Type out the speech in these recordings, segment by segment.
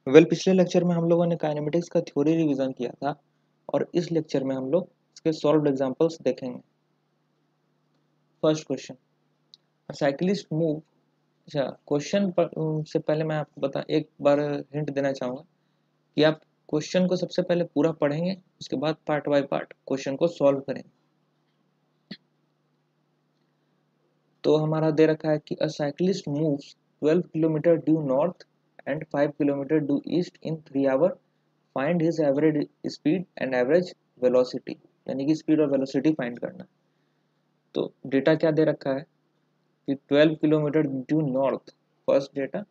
पिछले लेक्चर में हम लोगों ने काइनेमेटिक्स का थ्योरी रिवीजन किया था और इस लेक्चर में हम लोग इसके सॉल्व्ड एग्जांपल्स देखेंगे। First question, cyclist move. अच्छा, क्वेश्चन से पहले मैं आपको एक बार हिंट देना चाहूँगा कि आप क्वेश्चन को सबसे पहले पूरा पढ़ेंगे, उसके बाद पार्ट बाय पार्ट क्वेश्चन को सॉल्व करेंगे। तो हमारा दे रखा है कि a cyclist moves 12 kilometre due north and 5 kilometre due east in 3 hour, find his average speed and average velocity, यानी कि स्पीड और वेलोसिटी फाइंड करना। तो डेटा क्या दे रखा है कि 12 kilometre due north first data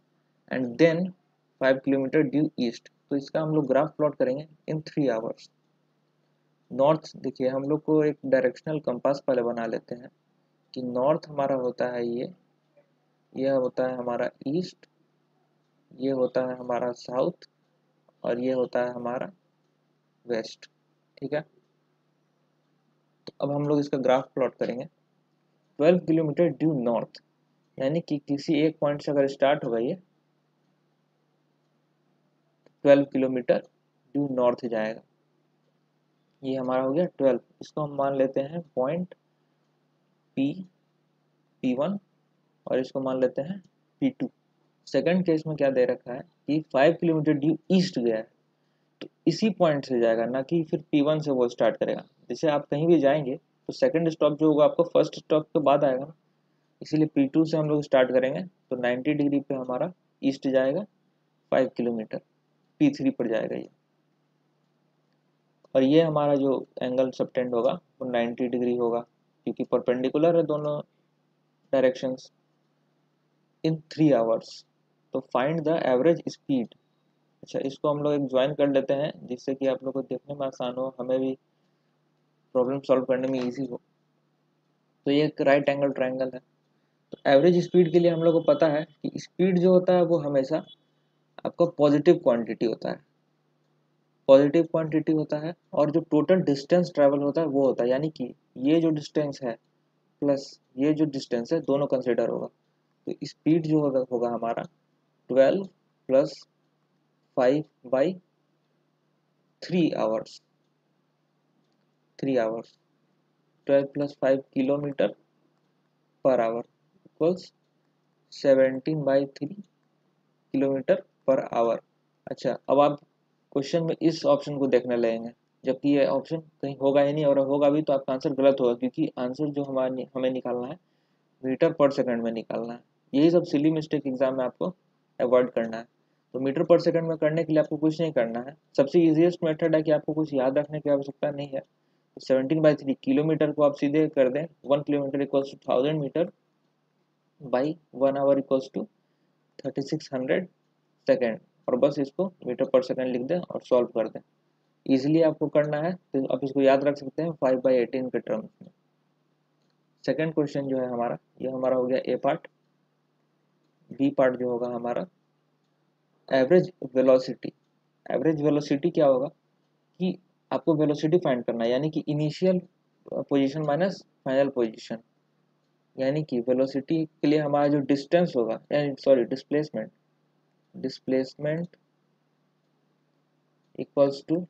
and then 5 kilometre due east. तो इसका हम लोग ग्राफ प्लॉट करेंगे इन 3 आवर्स। नॉर्थ देखिए, हम लोग को एक डायरेक्शनल कंपास पहले बना लेते हैं कि नॉर्थ हमारा होता है यह होता है हमारा ईस्ट, ये होता है हमारा साउथ और ये होता है हमारा वेस्ट। ठीक है, तो अब हम लोग इसका ग्राफ प्लॉट करेंगे। 12 किलोमीटर ड्यू नॉर्थ यानी कि किसी एक पॉइंट से अगर स्टार्ट होगा ये 12 किलोमीटर ड्यू नॉर्थ जाएगा। ये हमारा हो गया 12। इसको हम मान लेते हैं पॉइंट P1 और इसको मान लेते हैं P2। सेकंड केस में क्या दे रखा है कि 5 किलोमीटर ड्यू ईस्ट गया है, तो इसी पॉइंट से जाएगा, ना कि फिर P1 से वो स्टार्ट करेगा। जैसे आप कहीं भी जाएंगे तो सेकंड स्टॉप जो होगा आपको फर्स्ट स्टॉप के बाद आएगा ना, इसीलिए P2 से हम लोग स्टार्ट करेंगे तो 90 डिग्री पे हमारा ईस्ट जाएगा 5 किलोमीटर, P3 पर जाएगा ये, और ये हमारा जो एंगल सबटेंड होगा वो 90 डिग्री होगा क्योंकि परपेंडिकुलर है दोनों डायरेक्शंस इन 3 आवर्स। तो फाइंड द एवरेज स्पीड। अच्छा, इसको हम लोग एक ज्वाइन कर लेते हैं जिससे कि आप लोग को देखने में आसान हो, हमें भी प्रॉब्लम सॉल्व करने में इजी हो। तो ये एक राइट एंगल ट्रायंगल है। तो एवरेज स्पीड के लिए हम लोग को पता है कि स्पीड जो होता है वो हमेशा आपका पॉजिटिव क्वांटिटी होता है, पॉजिटिव क्वांटिटी होता है, और जो टोटल डिस्टेंस ट्रैवल होता है वो होता है, यानी कि ये जो डिस्टेंस है प्लस ये जो डिस्टेंस है दोनों कंसिडर होगा। तो स्पीड जो होगा हमारा 12 plus 5/3 hours, 12 plus 5 kilometre per hour equals 17/3 kilometre per hour. अच्छा, अब आप क्वेश्चन में इस ऑप्शन को देखने लगेंगे, जबकि ये ऑप्शन कहीं होगा ही नहीं, और होगा भी तो आपका आंसर गलत होगा क्योंकि आंसर जो हमें निकालना है मीटर पर सेकंड में निकालना है। यही सब सिली मिस्टेक एग्जाम में आपको अवॉइड करना है। तो मीटर पर सेकंड में करने के लिए आपको कुछ नहीं करना है, सबसे ईजिएस्ट मेथड है कि आपको कुछ याद रखने की आवश्यकता नहीं है। 17/3 किलोमीटर को आप सीधे कर दें, 1 kilometre equals to 1000 metre by 1 hour equals to 3600 second, और बस इसको मीटर पर सेकंड लिख दें और सॉल्व कर दें। इजीली आपको करना है तो आप इसको याद रख सकते हैं 5/18 के टर्म्स में। सेकंड क्वेश्चन जो है हमारा, ये हमारा हो गया ए पार्ट। बी पार्ट जो होगा हमारा एवरेज वेलोसिटी। एवरेज वेलोसिटी क्या होगा कि आपको वेलोसिटी फाइंड करना है, यानी कि initial position minus final position, यानी कि वेलोसिटी के लिए हमारा जो डिस्टेंस होगा, यानी sorry displacement, displacement equals to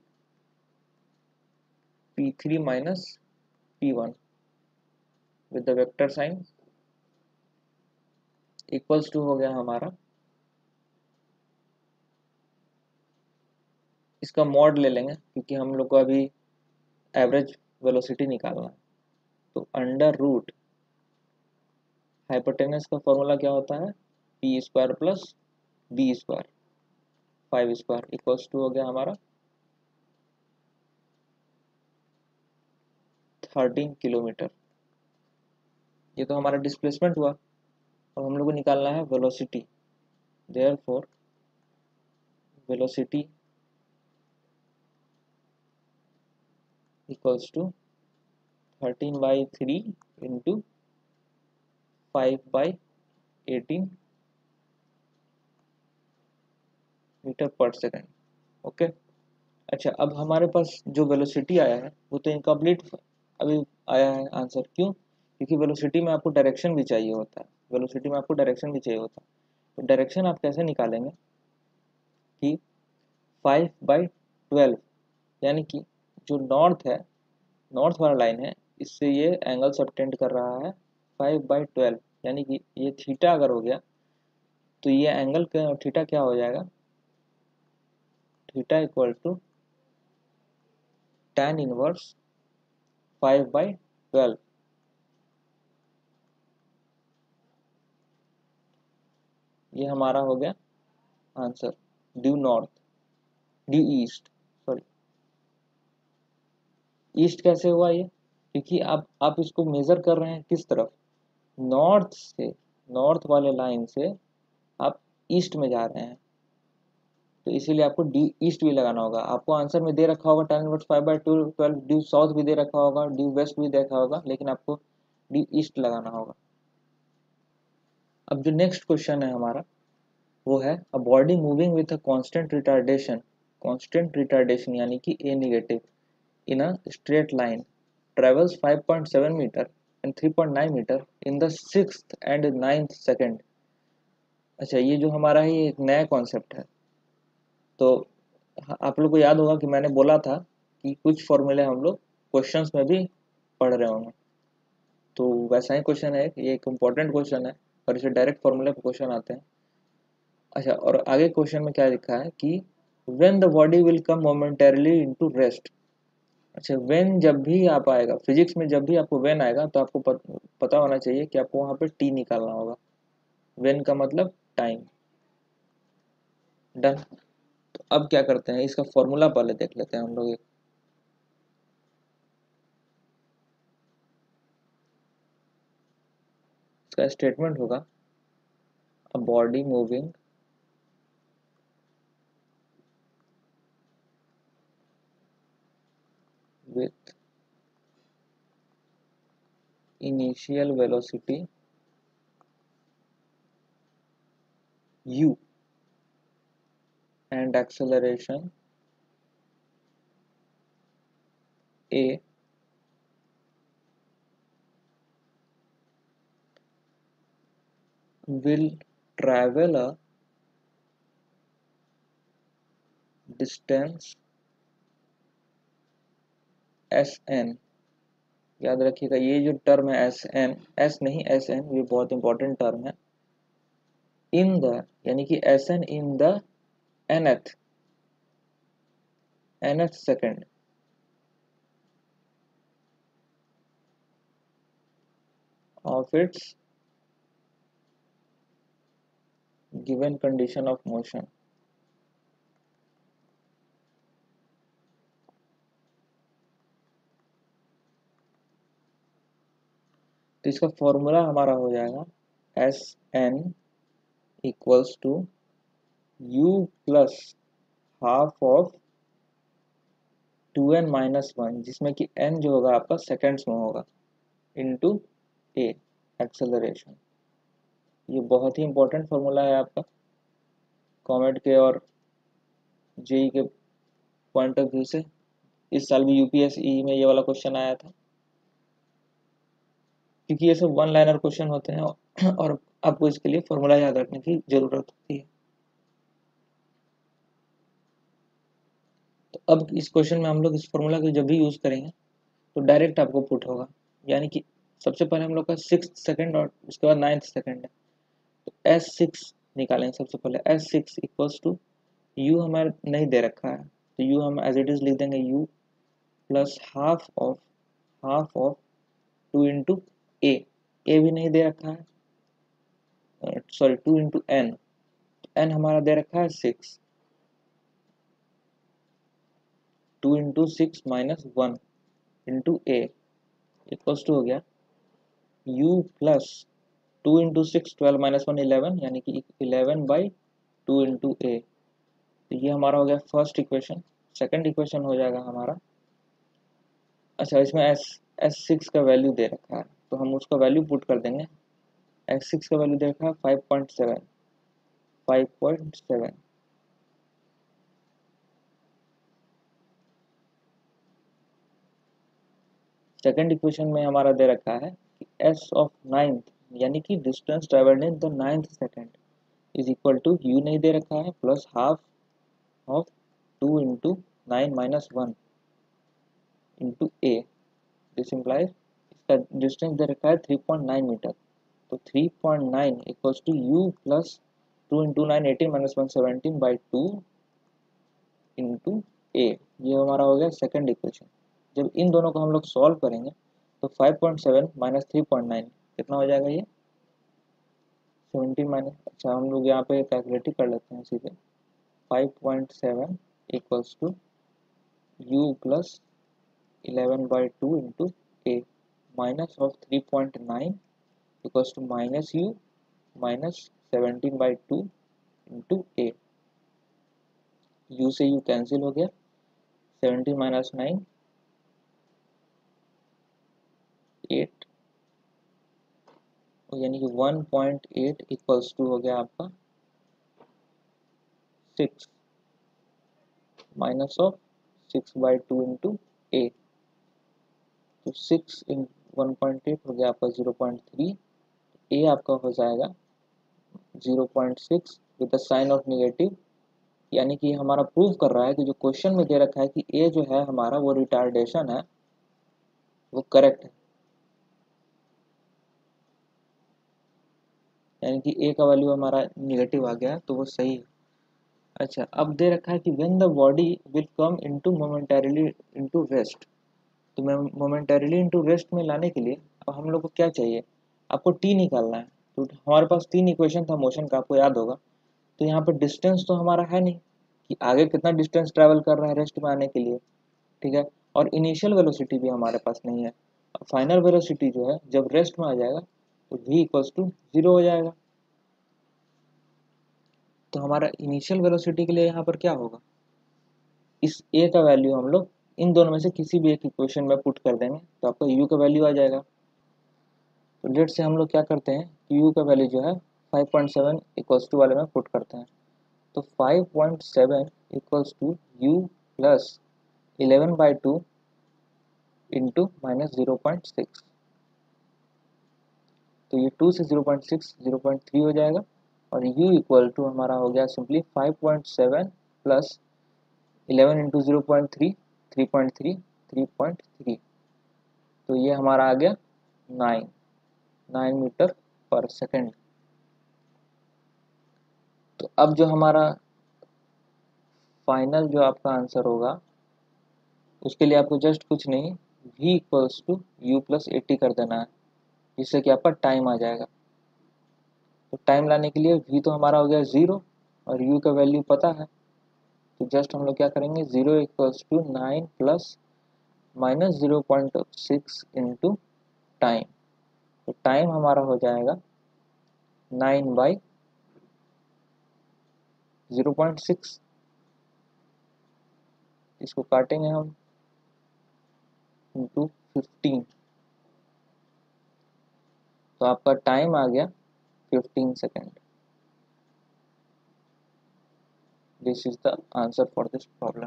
P3 minus P1 with the vector sign equals to हो गया हमारा, इसका मॉड ले लेंगे क्योंकि हम लोग को अभी एवरेज वेलोसिटी निकालना है। तो अंडर रूट हाइपोटेनस का फॉर्मूला क्या होता है, p square plus b square 5 square equals to हो गया हमारा 13 किलोमीटर। ये तो हमारा डिस्प्लेसमेंट हुआ, और हम लोग को निकालना है velocity. Therefore velocity equals to 13/3 into 5/18 metre पर सेकेंड। ओके, अच्छा, अब हमारे पास जो वेलोसिटी आया है वो तो इनकम्प्लीट अभी आया है आंसर। क्यों? क्योंकि वेलोसिटी में आपको डायरेक्शन भी चाहिए होता है, वेलोसिटी में आपको डायरेक्शन भी चाहिए होता है। तो डायरेक्शन आप कैसे निकालेंगे कि 5/12, यानी कि जो नॉर्थ है, नॉर्थ वाला लाइन है, इससे ये एंगल सबटेंड कर रहा है 5/12, यानी कि ये थीटा अगर हो गया तो ये एंगल थीटा क्या हो जाएगा, theta equal to tan inverse 5/12। ये हमारा हो गया answer, due north, due east, sorry east कैसे हुआ ये, क्योंकि आप इसको मेजर कर रहे हैं किस तरफ, नॉर्थ से, नॉर्थ वाले लाइन से आप ईस्ट में जा रहे हैं, तो इसीलिए आपको ड्यू ईस्ट भी लगाना होगा। आपको आंसर में दे रखा होगा tan इनवर्स 5/12, ड्यू साउथ भी दे रखा होगा, ड्यू वेस्ट भी देखा होगा, लेकिन आपको ड्यू ईस्ट लगाना होगा। अब जो नेक्स्ट क्वेश्चन है हमारा वो है, a body moving with a constant retardation यानी कि a negative in a straight line travels 5.7 metre and 3.9 metre in the 6th एंड 9th सेकेंड। अच्छा, ये जो हमारा है ये एक नया कॉन्सेप्ट है। तो आप लोग को याद होगा कि मैंने बोला था कि कुछ फॉर्मूले हम लोग क्वेश्चंस में भी पढ़ रहे होंगे, तो वैसा ही क्वेश्चन है, ये एक इम्पॉर्टेंट क्वेश्चन है और इसे डायरेक्ट फॉर्मूले पे क्वेश्चन आते हैं। अच्छा, और आगे क्वेश्चन में क्या लिखा है कि when the body will come momentarily into rest. अच्छा, व्हेन जब भी आप आएगा फिजिक्स में, जब भी आपको व्हेन आएगा तो आपको पता होना चाहिए कि आपको वहाँ पे टी निकालना होगा। व्हेन का मतलब टाइम। डन। तो अब क्या करते हैं, इसका फॉर्मूला पहले देख लेते हैं हम लोग। इसका स्टेटमेंट होगा, अ body moving with initial velocity u and acceleration a will travel a distance sn। याद रखिएगा ये जो टर्म है एस एन, एस नहीं एस एन, ये बहुत इंपॉर्टेंट टर्म है। इन द यानी कि s n in the nth second of its given condition of motion। तो इसका फॉर्मूला हमारा हो जाएगा s n equals to u plus half of 2n-1, जिसमें कि n जो होगा आपका सेकेंड्स में होगा, इनटू ए एक्सेलरेशन। ये बहुत ही इंपॉर्टेंट फॉर्मूला है आपका कॉमेट के और जेई के पॉइंट ऑफ व्यू से। इस साल भी यूपीएसई में ये वाला क्वेश्चन आया था, क्योंकि ये सब वन लाइनर क्वेश्चन होते हैं और आपको इसके लिए फॉर्मूला याद रखने की जरूरत होती है। तो अब इस क्वेश्चन में हम लोग इस फॉर्मूला को जब भी यूज करेंगे तो डायरेक्ट आपको पुट होगा, यानी कि सबसे पहले हम लोग का 6th सेकेंड और उसके बाद 9th सेकेंड है, तो S6 निकालेंगे। सबसे पहले S6 इक्वल्स टू यू हमें नहीं दे रखा है, तो यू हम एज इट इज लिख देंगे u plus half of 2 into a भी नहीं दे रखा है, सॉरी 2 इंटू एन, एन हमारा दे रखा है 6, 2 into 6-1 into a equals to हो गया u प्लस 2 इंटू 6 12-1 11, यानी कि 11/2 इंटू ए। तो ये हमारा हो गया फर्स्ट इक्वेशन। सेकंड इक्वेशन हो जाएगा हमारा, अच्छा इसमें S6 का वैल्यू दे रखा है तो हम उसका वैल्यू पुट कर देंगे। S6 का वैल्यू दे रखा है 5.7। सेकंड इक्वेशन में हमारा दे रखा है कि S ऑफ 9th यानी कि distance travelled in the 9th second is equal to u नहीं दे रखा है plus half of 2 into 9 - 1 into a, this implies इसका डिस्टेंस दे रखा है 3.9 मीटर। तो 3.9 equals to u plus 2 into 9 18 - 1 17/2 into a. ये हमारा हो गया सेकेंड इक्वेशन। जब इन दोनों को हम लोग सॉल्व करेंगे तो 5.7 - 3.9 कितना हो जाएगा, ये 17 माइनस, अच्छा हम लोग यहाँ पे कैलकुलेट ही कर लेते हैं सीधे। 5.7 equals to u plus 11/2 into a minus of 3.9 equals to minus u minus 17/2 into a. U से यू कैंसिल हो गया, 17 - 9 8, यानी कि 1.8 इक्वल्स टू हो गया आपका 6 माइनस ऑफ 6/2 इंटू ए। तो 6 इन 1.8 हो गया आपका 0.3, ए आपका हो जाएगा 0.6 with the sign of negative. यानी कि हमारा प्रूव कर रहा है कि जो क्वेश्चन में दे रखा है कि ए जो है हमारा वो रिटार्डेशन है, वो करेक्ट है, यानी कि ए का वैल्यू हमारा निगेटिव आ गया तो वो सही है। अच्छा, अब दे रखा है कि when the body will come into momentarily into rest. तो मोमेंटरीली इनटू रेस्ट में लाने के लिए अब हम लोग को क्या चाहिए, आपको टी निकालना है। तो हमारे पास 3 इक्वेशन था मोशन का, आपको याद होगा। तो यहाँ पर डिस्टेंस तो हमारा है नहीं कि आगे कितना डिस्टेंस ट्रैवल कर रहा है रेस्ट में आने के लिए, ठीक है। और इनिशियल वेलोसिटी भी हमारे पास नहीं है। फाइनल वेलोसिटी जो है जब रेस्ट में आ जाएगा तो v इक्वल्स टू 0 हो जाएगा। तो हमारा इनिशियल वेलोसिटी के लिए यहाँ पर क्या होगा, इस a का वैल्यू हम लोग इन दोनों में से किसी भी एक इक्वेशन में पुट कर देंगे तो आपका u का वैल्यू आ जाएगा। तो लेट से हम लोग क्या करते हैं कि u का वैल्यू जो है 5.7 इक्वल्स टू वाले में पुट करते हैं। तो 5.7 equals to u plus 11/2 into minus 0.6। तो ये 2 से 0.6 0.3 हो जाएगा और u इक्वल टू हमारा हो गया सिंपली 5.7 प्लस 11 इंटू 0.3 3.3 3.3। तो ये हमारा आ गया 9 मीटर पर सेकेंड। तो अब जो हमारा फाइनल जो आपका आंसर होगा उसके लिए आपको जस्ट कुछ नहीं v equals to u plus 80 कर देना है, जिससे कि आपका टाइम आ जाएगा। तो टाइम लाने के लिए v तो हमारा हो गया 0 और u का वैल्यू पता है। तो जस्ट हम लोग क्या करेंगे 0 equals to 9 plus minus 0.6 into time. तो टाइम हमारा हो जाएगा 9/0.6। इसको काटेंगे हम इंटू 15, तो आपका टाइम आ गया 15 second. This is the answer for this problem.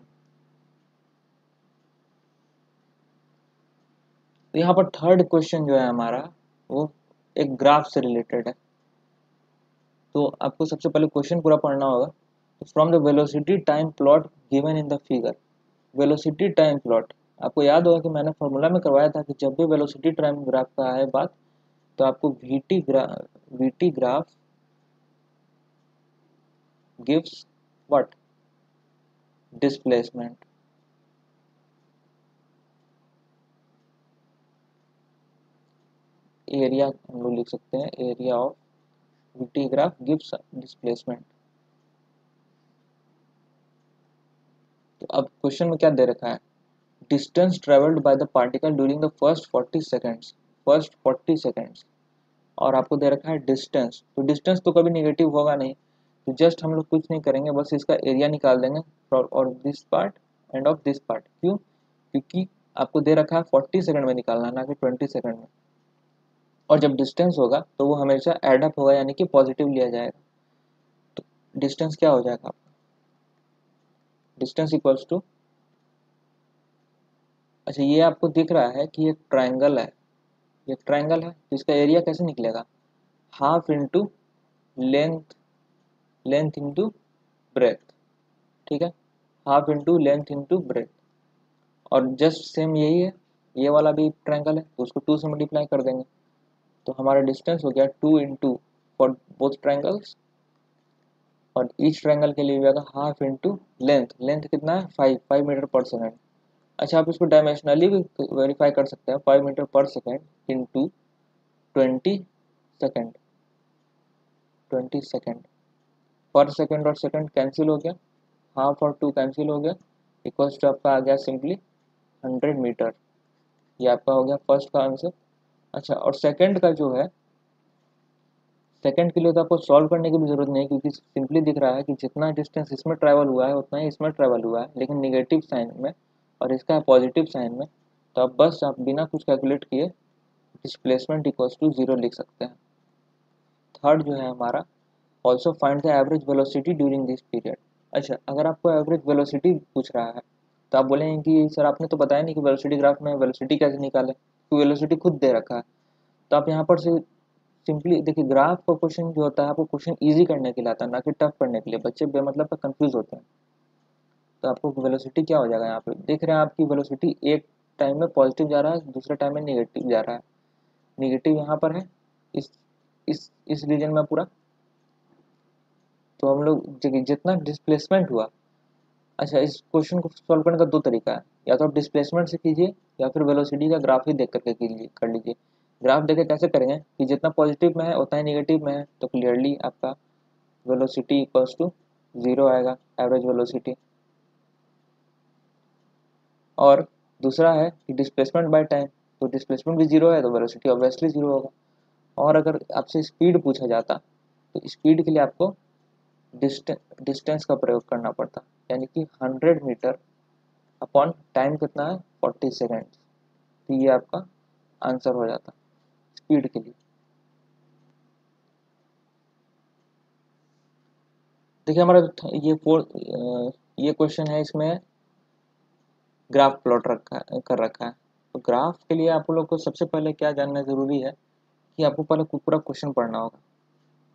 तो यहाँ पर थर्ड क्वेश्चन जो है हमारा वो एक ग्राफ से रिलेटेड है। तो आपको सबसे पहले क्वेश्चन पूरा पढ़ना होगा। तो from the velocity time plot given in the figure, velocity time plot आपको याद होगा कि मैंने फॉर्मूला में करवाया था कि जब भी वेलोसिटी टाइम ग्राफ का है बात तो आपको VT graph gives what, displacement. Area हम लोग लिख सकते हैं, area of VT graph gives displacement. तो अब क्वेश्चन में क्या दे रखा है, distance travelled by the particle during the first 40 seconds, first 40 seconds. और आपको दे रखा है डिस्टेंस। तो डिस्टेंस तो कभी नेगेटिव होगा नहीं, तो जस्ट हम लोग कुछ नहीं करेंगे, बस इसका एरिया निकाल देंगे और this part end of this part. क्यों, क्योंकि आपको दे रखा है 40 सेकंड में निकालना है, ना कि 20 सेकंड में। और जब डिस्टेंस होगा तो वो हमेशा एडअप होगा, यानी कि पॉजिटिव लिया जाएगा। तो डिस्टेंस क्या हो जाएगा आपका, डिस्टेंस इक्वल्स टू, अच्छा ये आपको दिख रहा है कि एक ट्राइंगल है, ये ट्राइंगल है तो इसका एरिया कैसे निकलेगा, half into length, length into breadth, ठीक है। Half into length into breadth, और जस्ट सेम यही है, ये वाला भी ट्रायंगल है तो उसको 2 से मल्टीप्लाई कर देंगे, तो हमारा डिस्टेंस हो गया 2 इंटू फॉर बोथ ट्रायंगल्स, और ईच ट्रायंगल के लिए भी आएगा हाफ इंटू लेंथ, लेंथ कितना है 5 मीटर पर सेकेंड। अच्छा आप इसको डायमेंशनली भी वेरीफाई कर सकते हैं, 5 मीटर पर सेकेंड इंटू 20 सेकेंड, 20 सेकेंड पर सेकेंड, और सेकेंड कैंसिल हो गया, हाफ और 2 कैंसिल हो गया, इक्वल्स टू आपका आ गया सिंपली 100 मीटर। ये आपका हो गया फर्स्ट का आंसर। अच्छा, और सेकंड का जो है, सेकंड के लिए तो आपको सॉल्व करने की भी जरूरत नहीं है, क्योंकि सिंपली दिख रहा है कि जितना डिस्टेंस इसमें ट्रैवल हुआ है उतना ही इसमें ट्रैवल हुआ है, लेकिन निगेटिव साइन में, और इसका है पॉजिटिव साइन में, तो आप बस आप बिना कुछ कैलकुलेट किए डिस्प्लेसमेंट इक्वल्स टू 0 लिख सकते हैं। थर्ड जो है हमारा, also find the average velocity during this period. अच्छा, अगर आपको एवरेज वेलोसिटी पूछ रहा है तो आप बोलेंगे कि सर आपने तो बताया नहीं कि वेलोसिटी ग्राफ में वेलोसिटी कैसे निकालें, तो वेलोसिटी खुद दे रखा है, तो आप यहाँ पर से सिंपली देखिए, ग्राफ का क्वेश्चन जो होता है आपको क्वेश्चन इजी करने के लिए आता है, ना कि टफ करने के लिए, बच्चे बेमतलब पर कंफ्यूज होते हैं। तो आपको वेलोसिटी क्या हो जाएगा, यहाँ पे देख रहे हैं आपकी वेलोसिटी एक टाइम में पॉजिटिव जा रहा है, दूसरे टाइम में निगेटिव जा रहा है, निगेटिव यहाँ पर है इस इस रीजन में पूरा, तो हम लोग जितना डिस्प्लेसमेंट हुआ। अच्छा, इस क्वेश्चन को सॉल्व करने का दो तरीका है, या तो आप डिस्प्लेसमेंट से कीजिए या फिर वेलोसिटी का ग्राफ ही देख करके कीजिए, कर लीजिए। ग्राफ देखे कैसे करेंगे कि जितना पॉजिटिव में है उतना ही निगेटिव में है, तो क्लियरली आपका वेलोसिटी इक्वल्स टू 0 आएगा, एवरेज वेलोसिटी। और दूसरा है कि डिस्प्लेसमेंट बाय टाइम, तो डिस्प्लेसमेंट भी 0 है तो वेलोसिटी ऑब्वियसली 0 होगा। और अगर आपसे स्पीड पूछा जाता तो स्पीड के लिए आपको डिस्टेंस का प्रयोग करना पड़ता, यानी कि 100 मीटर अपॉन टाइम कितना है 40 सेकेंड, तो ये आपका आंसर हो जाता स्पीड के लिए। देखिए हमारा ये ये क्वेश्चन है, इसमें ग्राफ प्लॉट कर रखा है। तो ग्राफ के लिए आप लोग को सबसे पहले क्या जानना जरूरी है कि आपको पहले पूरा क्वेश्चन पढ़ना होगा।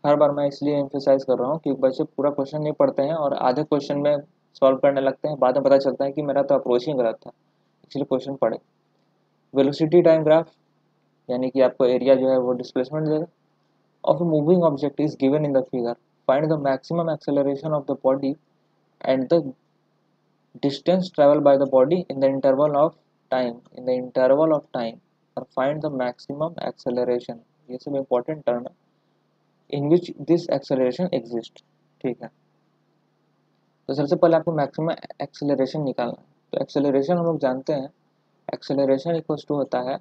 हर बार मैं इसलिए एम्फेसाइज कर रहा हूँ कि बच्चे पूरा क्वेश्चन नहीं पढ़ते हैं और आधे क्वेश्चन में सॉल्व करने लगते हैं, बाद में पता चलता है कि मेरा तो अप्रोच ही गलत था, इसलिए क्वेश्चन पढ़े। वेलोसिटी टाइम ग्राफ, यानी कि आपको एरिया जो है वो डिस्प्लेसमेंट देगा, of a moving object is given in the figure. Find the maximum acceleration of the body and the distance traveled by the body in the interval of time. In the interval of time, or find the maximum acceleration. ये सब important term है. In which this acceleration exists. ठीक है. तो सबसे पहले आपको maximum acceleration निकालना है. तो acceleration हम लोग जानते हैं. Acceleration equals to होता है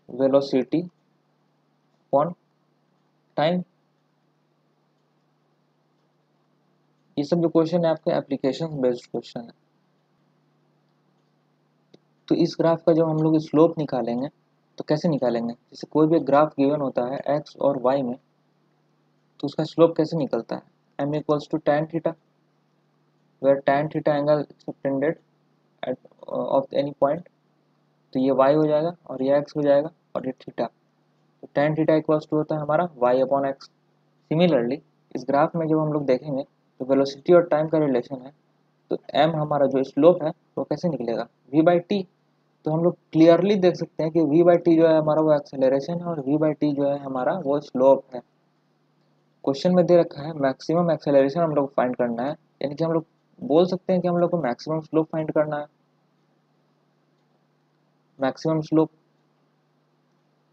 velocity upon time. ये सब जो क्वेश्चन है आपके एप्लीकेशन बेस्ड क्वेश्चन है। तो इस ग्राफ का जब हम लोग स्लोप निकालेंगे तो कैसे निकालेंगे, जैसे कोई भी ग्राफ गिवन होता है एक्स और वाई में, तो उसका स्लोप कैसे निकलता है, m equals to tan theta, where tan theta angle subtended at of any point, तो ये वाई हो जाएगा और ये एक्स हो जाएगा और ये थीटा, तो tan थीटा इक्वल्स टू होता है हमारा वाई अपॉन एक्स। सिमिलरली इस ग्राफ में जब हम लोग देखेंगे तो वेलोसिटी और टाइम का रिलेशन है, तो एम हमारा जो स्लोप है वो कैसे निकलेगा, वी बाई टी। तो हम लोग क्लियरली देख सकते हैं कि v बाई टी जो है हमारा वो एक्सेलरेशन है और v बाई टी जो है हमारा वो स्लोप है। क्वेश्चन में दे रखा है मैक्सिमम एक्सेलरेशन हम लोग फाइंड करना है, यानी कि हम लोग बोल सकते हैं कि हम लोग को मैक्सिमम स्लोप फाइंड करना है, मैक्सिमम स्लोप,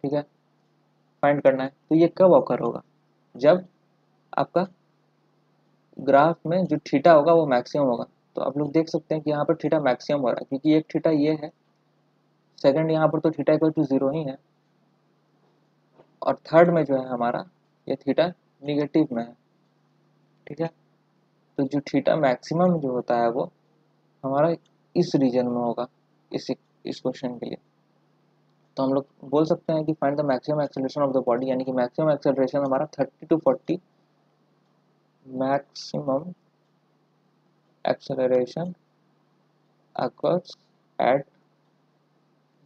ठीक है, फाइंड करना है। तो ये कब ऑकर होगा, जब आपका ग्राफ में जो थीटा होगा वो मैक्सिमम होगा। तो आप लोग देख सकते हैं कि यहाँ पर थीटा मैक्सिमम हो रहा है, क्योंकि एक थीटा ये है, सेकंड यहाँ पर तो थीटा इक्वल टू 0 ही है, और थर्ड में जो है हमारा ये थीटा निगेटिव में है, ठीक है। तो जो थीटा मैक्सिमम जो होता है वो हमारा इस रीजन में होगा, इस क्वेश्चन के लिए। तो हम लोग बोल सकते हैं कि find the maximum acceleration of the body, यानी कि मैक्सिमम एक्सेलरेशन हमारा 30 to 40 maximum acceleration occurs at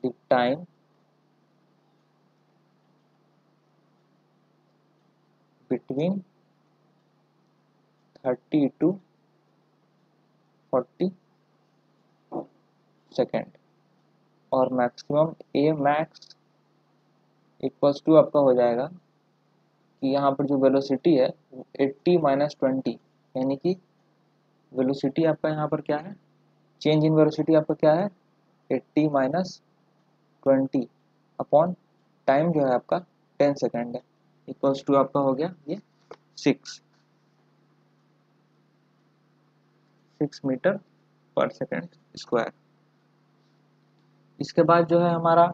the time between 30 to 40 second, और maximum a max equals to आपका हो जाएगा कि यहाँ पर जो वेलोसिटी है 80 माइनस 20, यानी कि वेलोसिटी आपका यहाँ पर क्या है, चेंज इन वेलोसिटी आपका क्या है 80 माइनस 20 अपॉन टाइम जो है आपका 10 सेकेंड है, इक्वल्स टू आपका हो गया ये 6 मीटर पर सेकेंड स्क्वायर। इसके बाद जो है हमारा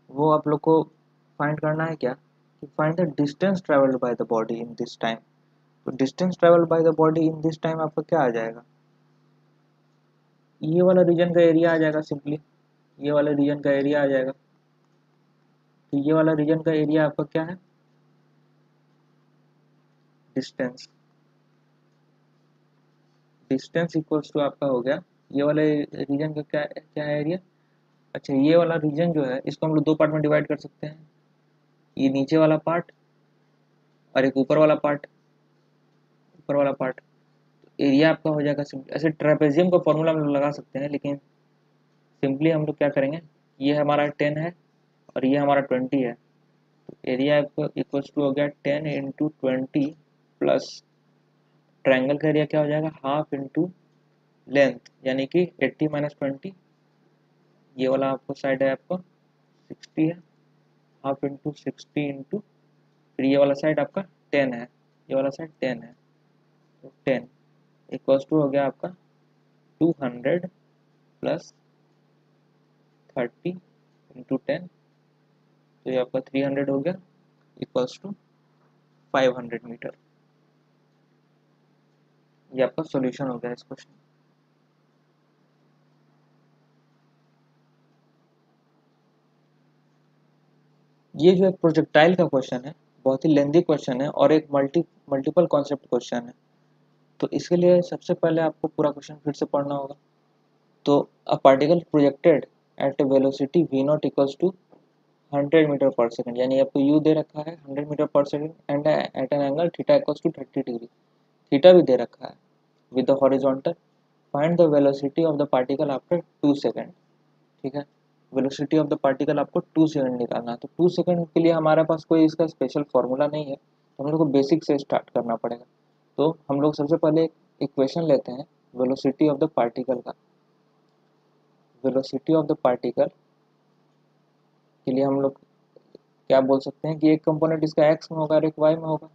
वो आप लोग को फाइंड करना है क्या, कि find the distance travelled by the body in this time. तो distance travelled by the body in this time आपका क्या आ जाएगा, ये वाला रीजन का एरिया आ जाएगा, सिंपली ये वाला रीजन का एरिया आ जाएगा। तो ये वाला रीजन का एरिया आपका क्या है, डिस्टेंस, डिस्टेंस इक्वल्स टू आपका हो गया ये वाले रीजन का क्या क्या है एरिया। अच्छा, ये वाला रीजन जो है इसको हम लोग दो पार्ट में डिवाइड कर सकते हैं, ये नीचे वाला पार्ट और एक ऊपर वाला पार्ट, ऊपर वाला पार्ट। एरिया आपका हो जाएगा सिंपली, ऐसे ट्रेपेजियम का फॉर्मूला हम लोग लगा सकते हैं, लेकिन सिंपली हम लोग क्या करेंगे, ये हमारा 10 है और ये हमारा 20 है, तो एरिया आपको इक्वल्स टू हो गया 10 इंटू 20 प्लस ट्रायंगल का एरिया क्या हो जाएगा हाफ इंटू लेंथ, यानी कि 80 माइनस 20, ये वाला आपको साइड है आपको 60 है, हाफ इंटू 60 इंटू फिर ये वाला साइड आपका 10 है, ये वाला साइड 10 है, तो 10 इक्वल्स टू हो गया आपका 200 प्लस 30 इंटू 10, तो ये आपका 300 हो गया, इक्वल्स टू 500 मीटर। ये आपका सॉल्यूशन हो गया इस क्वेश्चन। ये जो एक प्रोजेक्टाइल का क्वेश्चन है बहुत ही लेंदी क्वेश्चन है और एक मल्टीपल कॉन्सेप्ट क्वेश्चन है, तो इसके लिए सबसे पहले आपको पूरा क्वेश्चन फिर से पढ़ना होगा। तो a particle projected at a velocity v not equals to 100 metre पर सेकंड, यानी आपको u दे रखा है 100 मीटर पर second and at an angle theta equals to 30 degree, theta भी दे रखा है with the horizontal, find the velocity of the particle after 2 second. ठीक है, वेलोसिटी ऑफ द पार्टिकल आपको 2 सेकंड निकालना है, तो 2 सेकंड के लिए हमारे पास कोई इसका स्पेशल फॉर्मूला नहीं है, तो हम लोग को बेसिक से स्टार्ट करना पड़ेगा। तो हम लोग सबसे पहले एक इक्वेशन लेते हैं वेलोसिटी ऑफ द पार्टिकल का। वेलोसिटी ऑफ द पार्टिकल के लिए हम लोग क्या बोल सकते हैं कि एक कंपोनेंट इसका एक्स में होगा और एक वाई में होगा,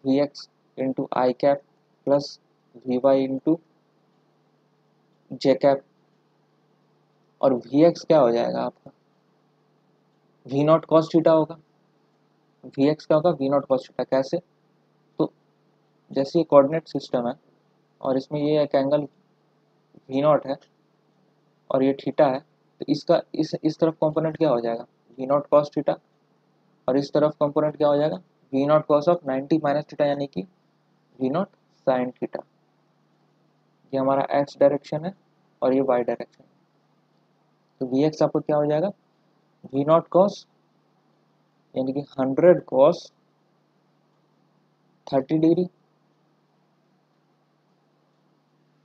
v x into i cap plus v y into j cap, और वी एक्स क्या हो जाएगा आपका वी नॉट कॉस थीटा होगा, वी एक्स क्या होगा वी नॉट कॉस थीटा। कैसे, तो जैसे ये कोऑर्डिनेट सिस्टम है और इसमें ये एक एंगल वी नॉट है और ये थीटा है, तो इसका इस तरफ कंपोनेंट क्या हो जाएगा वी नॉट कॉस थीटा, और इस तरफ कंपोनेंट क्या हो जाएगा v not cos of 90 minus theta, यानी कि वी नॉट साइन थीटा। ये हमारा एक्स डायरेक्शन है और ये वाई डायरेक्शन है, तो वी एक्स आपको क्या हो जाएगा वी नॉट कॉस, यानी कि 100 कॉस 30 डिग्री,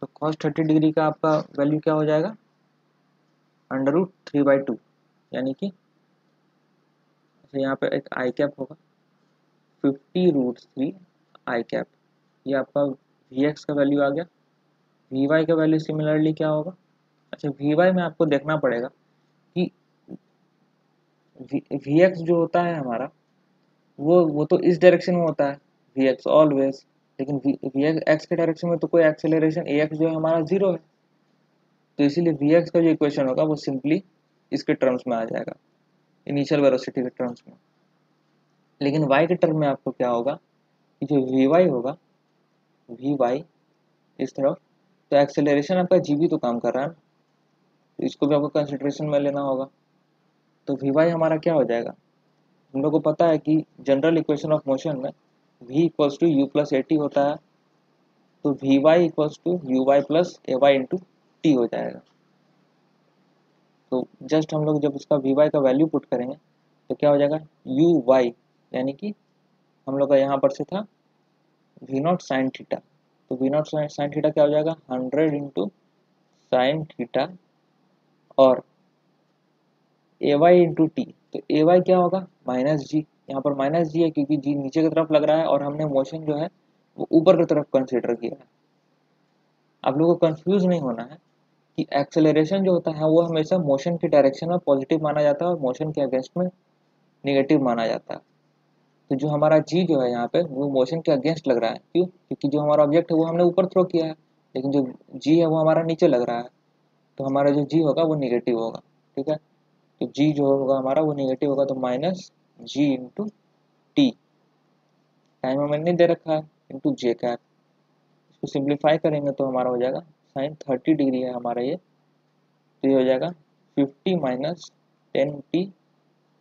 तो कॉस 30 डिग्री का आपका वैल्यू क्या हो जाएगा √3/2, यानी कि यहाँ पे एक आई कैप होगा 50√3 आई कैप, ये आपका वी एक्स का वैल्यू आ गया। वी वाई का वैल्यू सिमिलरली क्या होगा, अच्छा वी वाई में आपको देखना पड़ेगा कि वी एक्स जो होता है हमारा वो तो इस डायरेक्शन में होता है वी एक्स ऑलवेज, लेकिन वी एक्स के डायरेक्शन में तो कोई एक्सेलरेशन ए एक्स जो है हमारा 0 है, तो इसीलिए वी एक्स का जो इक्वेशन होगा वो सिंपली इसके टर्म्स में आ जाएगा, इनिशियल वेलोसिटी के टर्म्स में। लेकिन वाई के टर्म में आपको क्या होगा कि जो वी वाई होगा वी वाई इस तरफ, तो एक्सेलरेशन आपका जी भी तो काम कर रहा है ना, तो इसको भी आपको कंसिडरेशन में लेना होगा। तो वी वाई हमारा क्या हो जाएगा, हम लोग को पता है कि जनरल इक्वेशन ऑफ मोशन में v equals to u plus a t होता है, तो v y equals to u y plus a y into t हो जाएगा। तो जस्ट हम लोग जब इसका वी वाई का वैल्यू पुट करेंगे तो क्या हो जाएगा यू वाई, यानी कि हम लोग का यहाँ पर से था वी नॉट साइन थीटा, तो वी नॉट साइन थीटा क्या हो जाएगा 100 इंटू साइन थीटा और ए वाई इंटू टी, तो ए वाई क्या होगा माइनस जी, यहाँ पर माइनस जी है क्योंकि जी नीचे की तरफ लग रहा है और हमने मोशन जो है वो ऊपर की तरफ कंसिडर किया है। आप लोगों को कंफ्यूज नहीं होना है कि एक्सेलरेशन जो होता है वो हमेशा मोशन की डायरेक्शन में पॉजिटिव माना जाता है और मोशन के अगेंस्ट में निगेटिव माना जाता है। तो जो हमारा जी जो है यहाँ पे वो मोशन के अगेंस्ट लग रहा है, क्यों? क्योंकि जो हमारा ऑब्जेक्ट है वो हमने ऊपर थ्रो किया है, लेकिन जो जी है वो हमारा नीचे लग रहा है, तो हमारा जो जी होगा वो निगेटिव होगा। ठीक है, तो जी जो होगा हमारा वो निगेटिव होगा, तो माइनस जी इंटू टी, टाइम हमें नहीं दे रखा है, इंटू जे कैप। इसको सिंप्लीफाई करेंगे तो हमारा हो जाएगा साइन 30 डिग्री है हमारा ये, तो ये हो जाएगा 50 minus 10t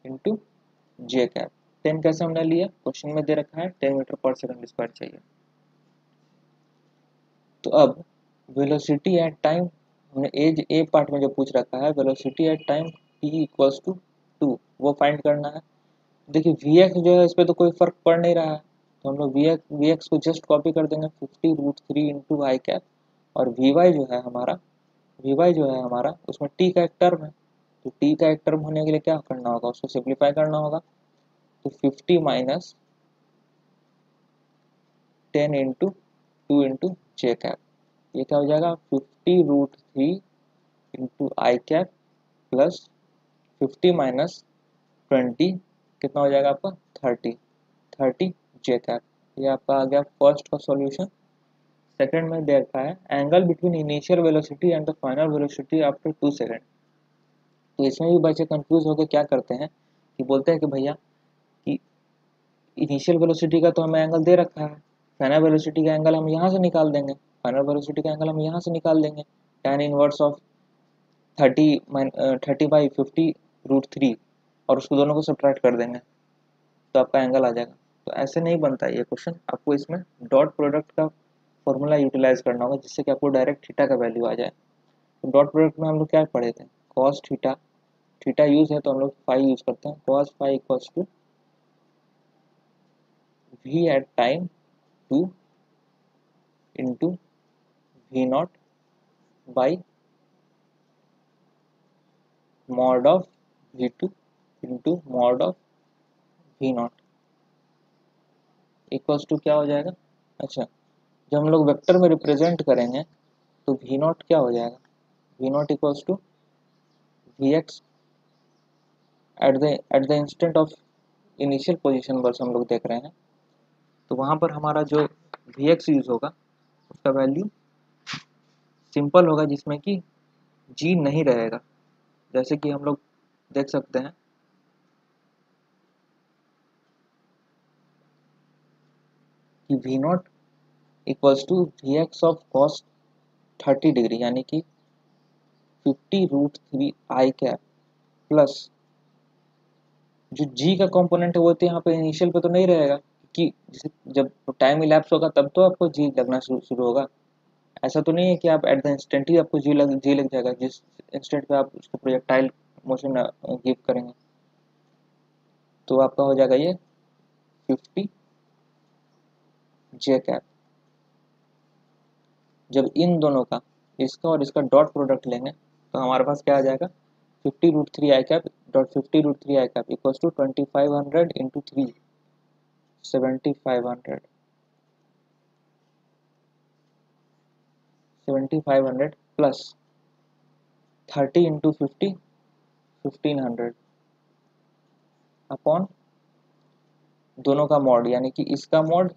into j cap. 10 कैसे हमने लिया, क्वेश्चन में दे रखा है 10 मीटर पर सेकंड स्क्वायर चाहिए। तो अब वेलोसिटी एट टाइम, हमने एज ए पार्ट में जो पूछ रखा है velocity at time t equals to 2, वो फाइंड करना है। देखिए वी एक्स जो है इस पर तो कोई फर्क पड़ नहीं रहा है, तो हम लोग वी एक्स को जस्ट कॉपी कर देंगे 50√3 इंटू आई कैप, और वी वाई जो है हमारा, वी वाई जो है हमारा उसमें टी का एक टर्म है, तो टी का एक टर्म होने के लिए क्या करना होगा, उसको सिंप्लीफाई करना होगा। तो 50 minus 10 into 2 into j cap, ये क्या हो जाएगा 50√3 into i cap plus 50 minus 20, कितना हो जाएगा आपका 30 जे कैप। ये आपका आ गया फर्स्ट का सॉल्यूशन। सेकंड में दे रखा है angle between initial velocity and the final velocity after 2 second. तो इसमें भी बच्चे कंफ्यूज होकर क्या करते हैं कि बोलते हैं कि भैया कि इनिशियल वेलोसिटी का तो हमें एंगल दे रखा है, फाइनल वेलोसिटी का एंगल हम यहाँ से निकाल देंगे, फाइनल वेलोसिटी का एंगल हम यहाँ से निकाल देंगे tan इनवर्स ऑफ 30 बाई 50√3, और उसको दोनों को सब्ट्रैक्ट कर देंगे तो आपका एंगल आ जाएगा। तो ऐसे नहीं बनता ये क्वेश्चन, आपको इसमें डॉट प्रोडक्ट का फॉर्मूला यूटिलाइज करना होगा जिससे कि आपको डायरेक्ट थीटा का वैल्यू आ जाए। तो डॉट प्रोडक्ट में हम लोग क्या पढ़े थे, कॉस थीटा, थीटा यूज है तो हम लोग फाई यूज करते हैं, cos phi equals to v at time 2 into v not by mod of v two into mod of v not equals to क्या हो जाएगा। अच्छा, जब हम लोग वेक्टर में रिप्रेजेंट करेंगे तो वी नॉट क्या हो जाएगा, v not equals to v x at the instant of initial position बस हम लोग देख रहे हैं, तो वहाँ पर हमारा जो वी एक्स यूज होगा उसका वैल्यू सिंपल होगा जिसमें कि जी नहीं रहेगा। जैसे कि हम लोग देख सकते हैं कि v not equals to v x of cos 30 degree, यानी कि 50√3 आई कैप प्लस जो जी का कंपोनेंट है वो तो यहाँ पे इनिशियल पे तो नहीं रहेगा, कि जब टाइम इलैप्स होगा तब तो आपको जी लगना शुरू होगा। ऐसा तो नहीं है कि आप एट द इंस्टेंट ही आपको जी लग जाएगा जिस इंस्टेंट पे आप उसको प्रोजेक्टाइल मोशन गिव करेंगे। तो आपका हो जाएगा ये 50 जे कैप। जब इन दोनों का, इसका और इसका डॉट प्रोडक्ट लेंगे तो हमारे पास क्या आ जाएगा 50√3 I cap dot 50√3 I cap equals to 2500 into 3 7500 प्लस 30 इंटू 50 1500 अपॉन दोनों का मॉड, यानी कि इसका मॉड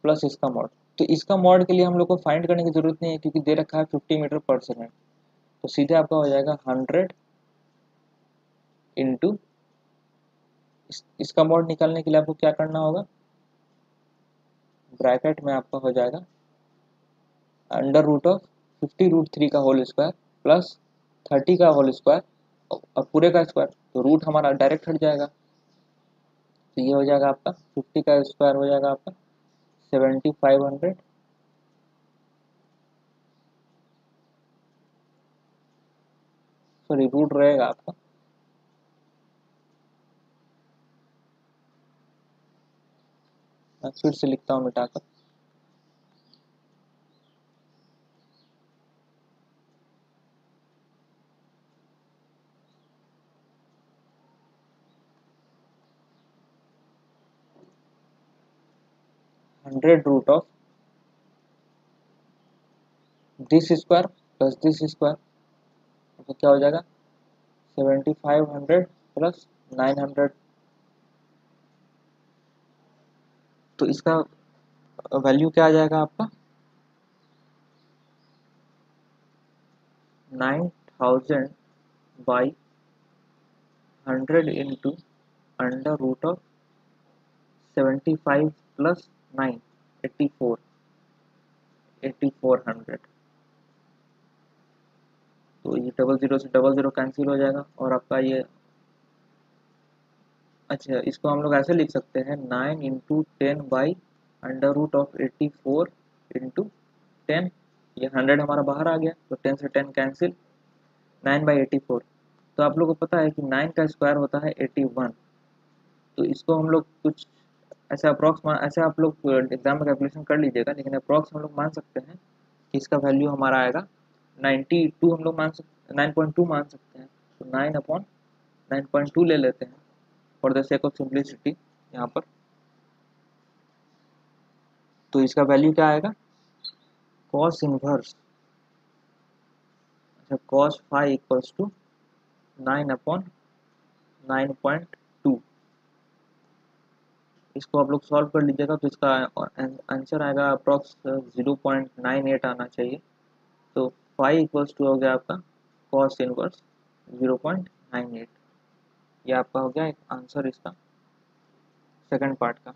प्लस इसका मॉड। तो इसका मॉड के लिए हम लोग को फाइंड करने की जरूरत नहीं है क्योंकि दे रखा है 50 मीटर पर सेकेंड, तो सीधे आपका हो जाएगा 100 इंटू इसका मॉड निकालने के लिए आपको क्या करना होगा, ब्रैकेट में आपका हो जाएगा अंडर रूट ऑफ 50√3 का होल स्क्वायर प्लस 30 का होल स्क्वायर और पूरे का स्क्वायर, तो रूट हमारा डायरेक्ट हट जाएगा, तो ये हो जाएगा आपका 50 का स्क्वायर हो जाएगा आपका 7500 सॉरी रूट रहेगा आपका, मैं फिर से लिखता हूँ मिटाकर, 100 root of this square plus this square, तो क्या हो जाएगा 7500 प्लस 900। तो इसका वैल्यू क्या आ जाएगा आपका 9000 by 100 into under root of 75 plus 9 84 8400। तो ये डबल जीरो से डबल जीरो कैंसिल हो जाएगा और आपका ये, अच्छा इसको हम लोग ऐसे लिख सकते हैं 9 into 10 by under root of 84 into 10। ये 100 हमारा बाहर आ गया तो 10 से 10 कैंसिल, 9/84। तो आप लोग को पता है कि 9 का स्क्वायर होता है 81। तो इसको हम लोग कुछ ऐसे अप्रॉक्स, ऐसे आप लोग एग्जाम में कैलकुलेशन कर लीजिएगा, लेकिन अप्रॉक्स हम लोग मान सकते हैं कि इसका वैल्यू हमारा आएगा 92। हम लोग मान सकते 9.2 मान सकते हैं। तो 9/9.2 ले लेते हैं for the sake of simplicity यहाँ पर। तो इसका वैल्यू क्या आएगा कॉस इनवर्स, अच्छा कॉस फाई इक्वल्स टू 9/9.2। इसको आप लोग सॉल्व कर लीजिएगा तो इसका आंसर आएगा अप्रॉक्स 0.98 आना चाहिए। तो फाई इक्वल्स टू हो गया आपका कॉस इनवर्स 0.98। ये आपका हो गया एक आंसर इसका सेकंड पार्ट का।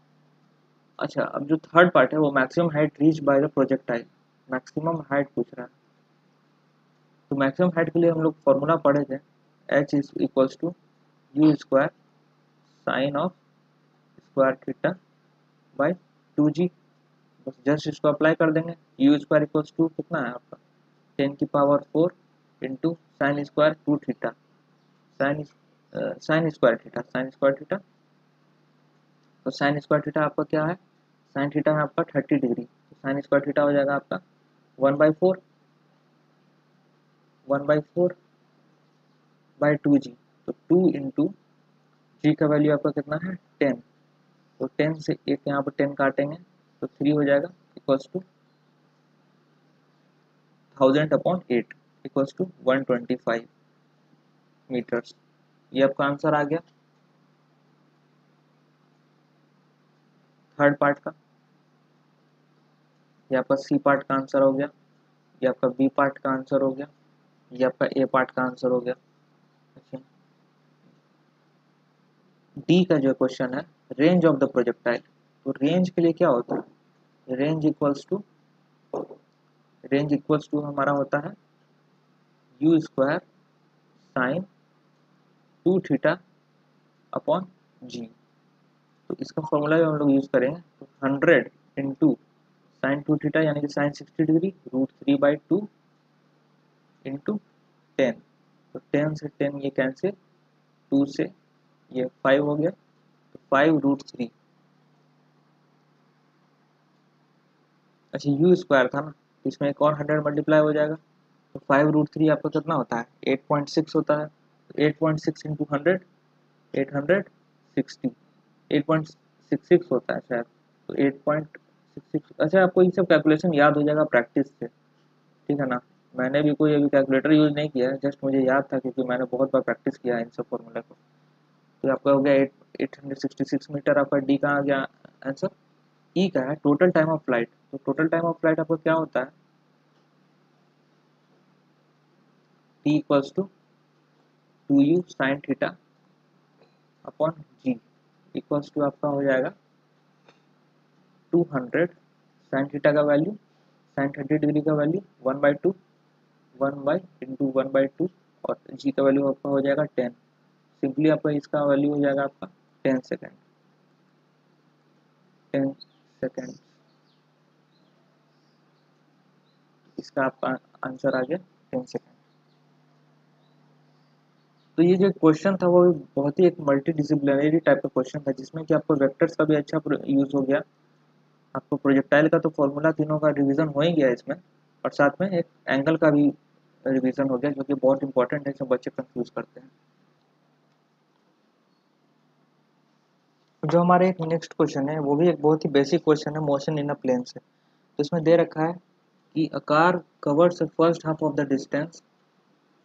अच्छा अब जो थर्ड पार्ट है वो maximum height reach by the projectile, maximum height पूछ रहा है। तो मैक्सिमम हाइट के लिए हम लोग फॉर्मूला पढ़े थे h is equals to u square sine of square theta by 2g। बस जस्ट इसको अप्लाई कर देंगे। यू स्क्वायर इक्वल्स टू कितना है आपका 10⁴ into sine square 2 theta, sine square theta, sine square theta. तो साइन स्क्वायर थीटा आपका क्या है, साइन थीटा है आपका 30 डिग्री। तो साइन स्क्वायर थीटा हो जाएगा आपका 1/4 1/4/2g। तो 2 इंटू जी का वैल्यू आपका कितना है 10। तो 10 से एक यहाँ पर 10 काटेंगे तो 3 हो जाएगा equals to 1000/8 equals to 125 metres. ये आपका आंसर आ गया थर्ड पार्ट का। ये आपका सी पार्ट का आंसर हो गया, ये आपका बी पार्ट का आंसर हो गया, ये आपका ए पार्ट का आंसर हो गया। अच्छा डी का जो क्वेश्चन है रेंज ऑफ द प्रोजेक्टाइल, तो रेंज के लिए क्या होता है रेंज इक्वल्स टू हमारा होता है u square sine 2 theta upon g. तो इसका फॉर्मूला भी हम लोग यूज करेंगे। तो 100 इंटू साइन 2 थीटा यानी कि साइन 60 डिग्री √3/2 इंटू 10। तो 10 से 10 ये कैंसिल, 2 से ये 5 हो गया, तो 5√3। अच्छा यू स्क्वायर था ना, तो इसमें एक और 100 मल्टीप्लाई हो जाएगा। तो 5√3 आपका कितना होता है 8.6 होता है। 8.6 इंटू 100 860 8.66 होता है शायद। तो 8.66। अच्छा आपको ये सब कैलकुलेशन याद हो जाएगा प्रैक्टिस से, ठीक है ना। मैंने भी कोई अभी कैलकुलेटर यूज़ नहीं किया है, जस्ट मुझे याद था क्योंकि मैंने बहुत बार प्रैक्टिस किया है इन सब फॉर्मूले को। तो आपका हो गया 866 मीटर। आपका डी का आ गया आंसर। ई का है टोटल टाइम ऑफ फ्लाइट। तो टोटल टाइम ऑफ फ्लाइट आपको क्या होता है t equals to 2u sine theta upon g equals to आपका हो जाएगा 200 साइन थीटा का वैल्यू, साइन 30 डिग्री का वैल्यू 1/2 1/2 और जी का वैल्यू आपका हो जाएगा 10। सिंपली आपका इसका वैल्यू हो जाएगा आपका 10 सेकेंड 10 सेकेंड। इसका आपका आंसर आ गया 10 सेकेंड। तो ये जो क्वेश्चन था वो बहुत ही एक मल्टी डिसिप्लिनरी टाइप का क्वेश्चन था, जिसमें कि आपको वेक्टर्स का भी अच्छा यूज हो गया, आपको प्रोजेक्टाइल का तो फॉर्मूला तीनों का रिवीजन हो ही गया इसमें, और साथ में एक एंगल का भी रिवीजन हो गया जो कि बहुत इंपॉर्टेंट है, जो बच्चे कंफ्यूज करते हैं। जो हमारा एक नेक्स्ट क्वेश्चन है वो भी एक बहुत ही बेसिक क्वेश्चन है मोशन इन अ प्लेन से। तो इसमें दे रखा है कि a car covers the first half of the distance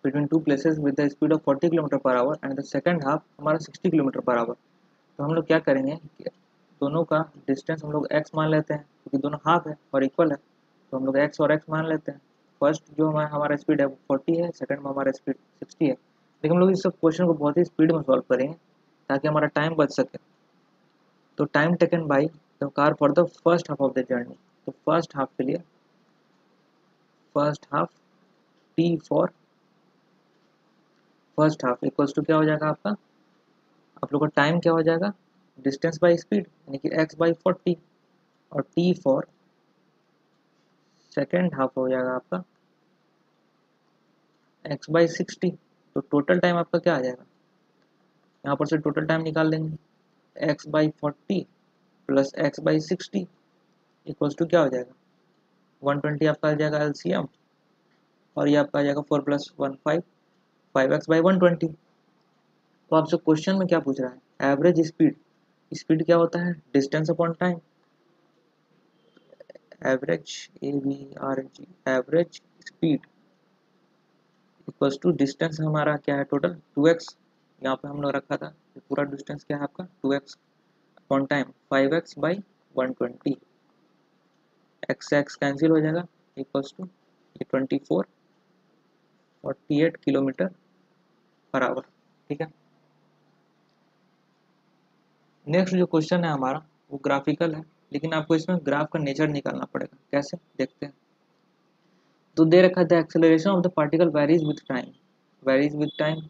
between two places with the speed of 40 kilometre per hour and the second half हमारा 60 किलोमीटर पर आवर। तो हम लोग क्या करेंगे कि दोनों का डिस्टेंस हम लोग x मान लेते हैं क्योंकि दोनों हाफ है और इक्वल है, तो हम लोग x और x मान लेते हैं। फर्स्ट जो हमारा स्पीड है वो 40 है, सेकंड में हमारा स्पीड 60 है। लेकिन हम लोग इस सब क्वेश्चन को बहुत ही स्पीड में सॉल्व करेंगे ताकि हमारा टाइम बच सके। तो time taken by the car for the first half of the journey, तो फर्स्ट हाफ के लिए first half t for first half equals to क्या हो जाएगा आपका, आप लोग का टाइम क्या हो जाएगा, डिस्टेंस बाई स्पीड यानी कि x बाई 40 और t फॉर सेकेंड हाफ हो जाएगा आपका x बाई 60। तो टोटल टाइम आपका क्या आ जाएगा, यहाँ पर से टोटल टाइम निकाल देंगे x by 40 plus x by 60 equals to क्या हो जाएगा 120 आपका आ जाएगा LCM, और ये आपका आ जाएगा 4 प्लस 1 5, 5x बाई 120। तो आपसे क्वेश्चन में क्या पूछ रहा है, एवरेज स्पीड, स्पीड क्या होता है distance upon time, average AVRG average speed equals to distance हमारा क्या है टोटल 2x, यहाँ पे हम लोग रखा था ये पूरा डिस्टेंस क्या है आपका 2x upon time 5x by 120, x से x कैंसिल हो जाएगा इक्वल्स टू ये 48 किलोमीटर पर आवर। ठीक है, नेक्स्ट जो क्वेश्चन है हमारा वो ग्राफिकल है, लेकिन आपको इसमें ग्राफ का नेचर निकालना पड़ेगा, कैसे देखते हैं। तो दे रखा है the acceleration of the particle varies with time, varies with time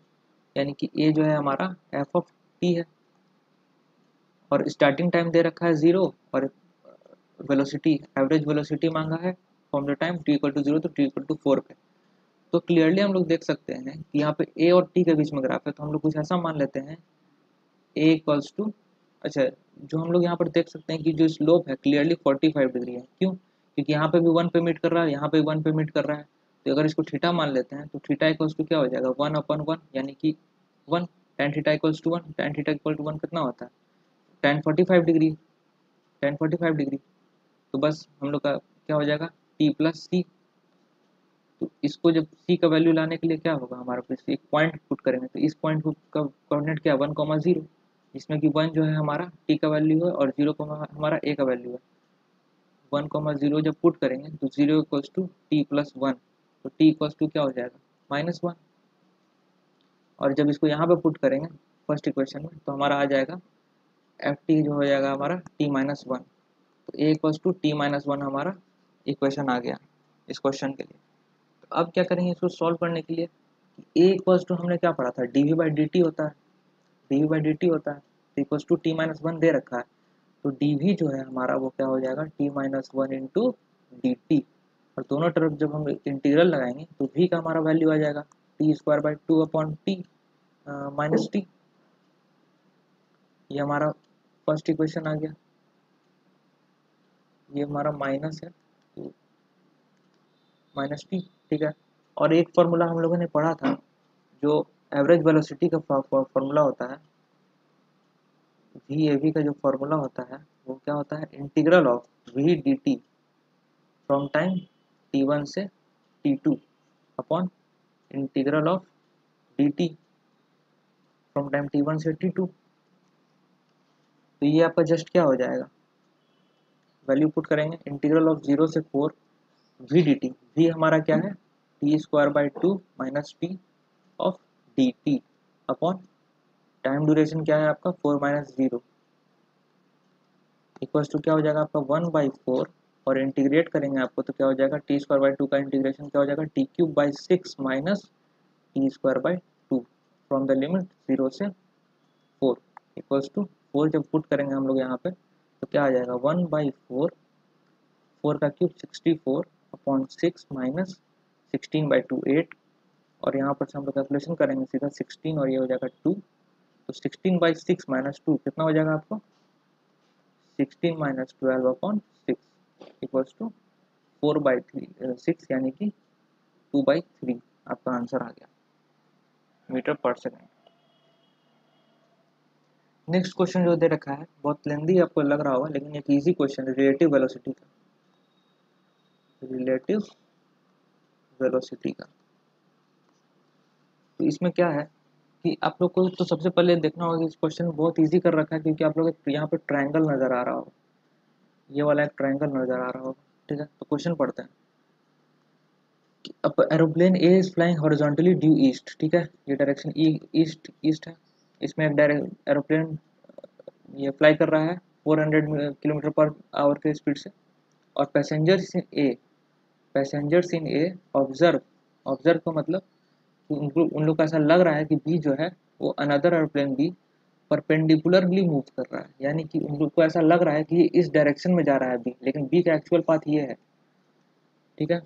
यानी कि ए जो है हमारा एफ ऑफ टी है, और स्टार्टिंग टाइम दे रखा है 0 और वेलोसिटी एवरेज वेलोसिटी मांगा है from the time t equal to 0 तो टी इक्वल टू 4 पे। तो क्लियरली हम लोग देख सकते हैं कि यहाँ पे ए और टी के बीच में ग्राफ है, तो हम लोग कुछ ऐसा मान लेते हैं ए इक्वल्स टू, अच्छा जो हम लोग यहाँ पर देख सकते हैं कि जो स्लोप है क्लियरली 45 डिग्री है, क्यों, क्योंकि यहाँ पे भी 1 पे मीट कर रहा है, यहाँ पे 1 पे मीट कर रहा है। तो अगर इसको थीटा मान लेते हैं तो थीटा इक्वल्स टू क्या हो जाएगा 1/1 यानी कि 1, tan theta equals to 1, tan theta equal to 1 कितना होता है tan 45 डिग्री, tan 45 डिग्री। तो बस हम लोग का क्या हो जाएगा t प्लस सी। तो इसको जब c का वैल्यू लाने के लिए क्या होगा हमारे पास एक पॉइंट पुट करेंगे, तो इस पॉइंट का कोऑर्डिनेट क्या 1,0, जिसमें कि 1 जो है हमारा t का वैल्यू है और 0 हमारा a का वैल्यू है। 1,0 जब पुट करेंगे तो 0 इक्वल्स टू टी प्लस 1, तो t इक्वल्स टू क्या हो जाएगा -1। और जब इसको यहाँ पे पुट करेंगे फर्स्ट इक्वेशन में तो हमारा आ जाएगा एफ टी जो हो जाएगा हमारा t-1। तो a इक्वल्स टू t-1 हमारा इक्वेशन आ गया इस क्वेश्चन के लिए। तो अब क्या करेंगे इसको सॉल्व करने के लिए, a इक्वल्स टू हमने क्या पढ़ा था dv बाई dt होता है, dv बाई dt होता है, तो इक्वल्स टू t-1 दे रखा है। तो dv जो है हमारा वो क्या हो जाएगा t-1 इंटू dt, और दोनों तरफ जब हम इंटीग्रल लगाएंगे तो v का हमारा वैल्यू आ जाएगा t² by 2 upon T minus T. ये हमारा फर्स्ट इक्वेशन आ गया, ये हमारा माइनस है तो माइनस टी। ठीक है, और एक फॉर्मूला हम लोगों ने पढ़ा था जो एवरेज वेलोसिटी का फॉर्मूला होता है, वी ए वी का जो फॉर्मूला होता है वो क्या होता है integral of v d t from time t1 से t2 upon integral of d t from time t1 से t2। तो ये आपका जस्ट क्या हो जाएगा, वैल्यू पुट करेंगे इंटीग्रल ऑफ 0 से 4 वी डी टी, वी हमारा क्या है t² by 2 minus T of d T upon time duration क्या है आपका 4 माइनस 0 इक्वल्स टू क्या हो जाएगा आपका 1/4, और इंटीग्रेट करेंगे आपको तो क्या हो जाएगा t² बाई 2 का इंटीग्रेशन क्या हो जाएगा t³ by 6 minus t² by 2 from the limit 0 से 4 इक्वल्स टू 4 जब पुट करेंगे हम लोग यहाँ पे तो क्या आ जाएगा 1/4, 4 का क्यूब 64 अपॉन 6 माइनस 16/2 8, और यहाँ पर से हम लोग कैलकुलेशन करेंगे सीधा 16 और ये हो जाएगा 2, तो 16/6 माइनस 2 कितना हो जाएगा आपको 16 माइनस 12 अपॉन 6 इक्वल्स टू 4/6 यानी कि 2/3 आपका आंसर आ गया मीटर पर सेकेंड। नेक्स्ट क्वेश्चन जो दे रखा है बहुत लेंदी आपको लग रहा होगा, लेकिन एक इजी क्वेश्चन है रिलेटिव वेलोसिटी का। रिलेटिव वेलोसिटी का तो इसमें क्या है कि आप लोग को तो सबसे पहले देखना होगा कि इस क्वेश्चन बहुत इजी कर रखा है, क्योंकि आप लोग यहाँ पे ट्रायंगल नजर आ रहा होगा, ये वाला एक ट्रायंगल नजर आ रहा होगा। ठीक है, तो क्वेश्चन पढ़ते हैं कि aeroplane A is flying horizontally due east. ठीक है, ये डायरेक्शन ईस्ट ईस्ट है। इसमें एक डायरेक्ट एरोप्लेन ये फ्लाई कर रहा है 400 किलोमीटर पर आवर के स्पीड से, और पैसेंजर्स इन ए ऑब्जर्व, ऑब्जर्व का मतलब कि उन लोग को ऐसा लग रहा है कि बी जो है वो another aeroplane b perpendicularly move कर रहा है, यानी कि उन लोग को ऐसा लग रहा है कि ये इस डायरेक्शन में जा रहा है बी, लेकिन बी का एक्चुअल पाथ ये है। ठीक है,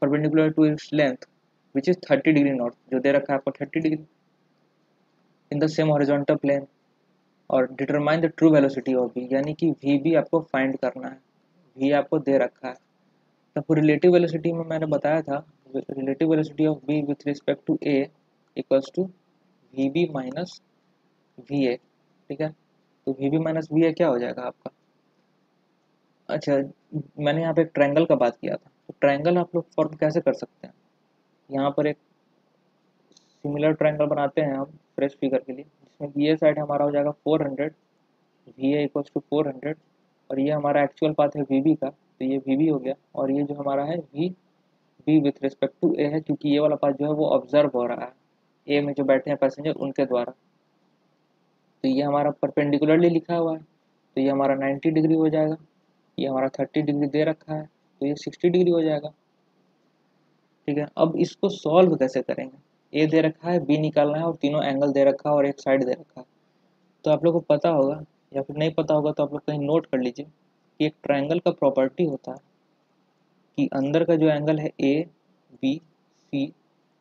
perpendicular to its length which is 30 degree north, जो दे रखा है आपको 30 degree in the same horizontal plane. और determine the true velocity of B, यानी कि वी भी आपको फाइंड करना है, वी आपको दे रखा है। तो रिलेटिव वेलोसिटी में मैंने बताया था, relative velocity of b with respect to a equals to v b minus v a. ठीक है, तो v b minus v a क्या हो जाएगा आपका। अच्छा, मैंने यहाँ पे एक ट्रायंगल का बात किया था, तो ट्रायंगल आप लोग फॉर्म कैसे कर सकते हैं। यहाँ पर एक सिमिलर ट्रायंगल बनाते हैं हम फ्रेश फिगर के लिए, जिसमें बी ए साइड हमारा हो जाएगा 400, वी ए इक्वल्स टू 400, और ये हमारा एक्चुअल पाथ है वी बी का, तो ये वी बी हो गया, और ये जो हमारा है V B with respect to A है, क्योंकि ये वाला पाथ जो है वो ऑब्जर्व हो रहा है ए में जो बैठे हैं पैसेंजर उनके द्वारा। तो ये हमारा परपेंडिकुलरली लिखा हुआ है, तो ये हमारा 90 डिग्री हो जाएगा, ये हमारा 30 डिग्री दे रखा है, तो ये 60 डिग्री हो जाएगा। ठीक है, अब इसको सॉल्व कैसे करेंगे। ए दे रखा है, बी निकालना है, और तीनों एंगल दे रखा है, और एक साइड दे रखा है। तो आप लोग को पता होगा, या फिर नहीं पता होगा तो आप लोग कहीं नोट कर लीजिए कि एक ट्रायंगल का प्रॉपर्टी होता है कि अंदर का जो एंगल है ए बी सी,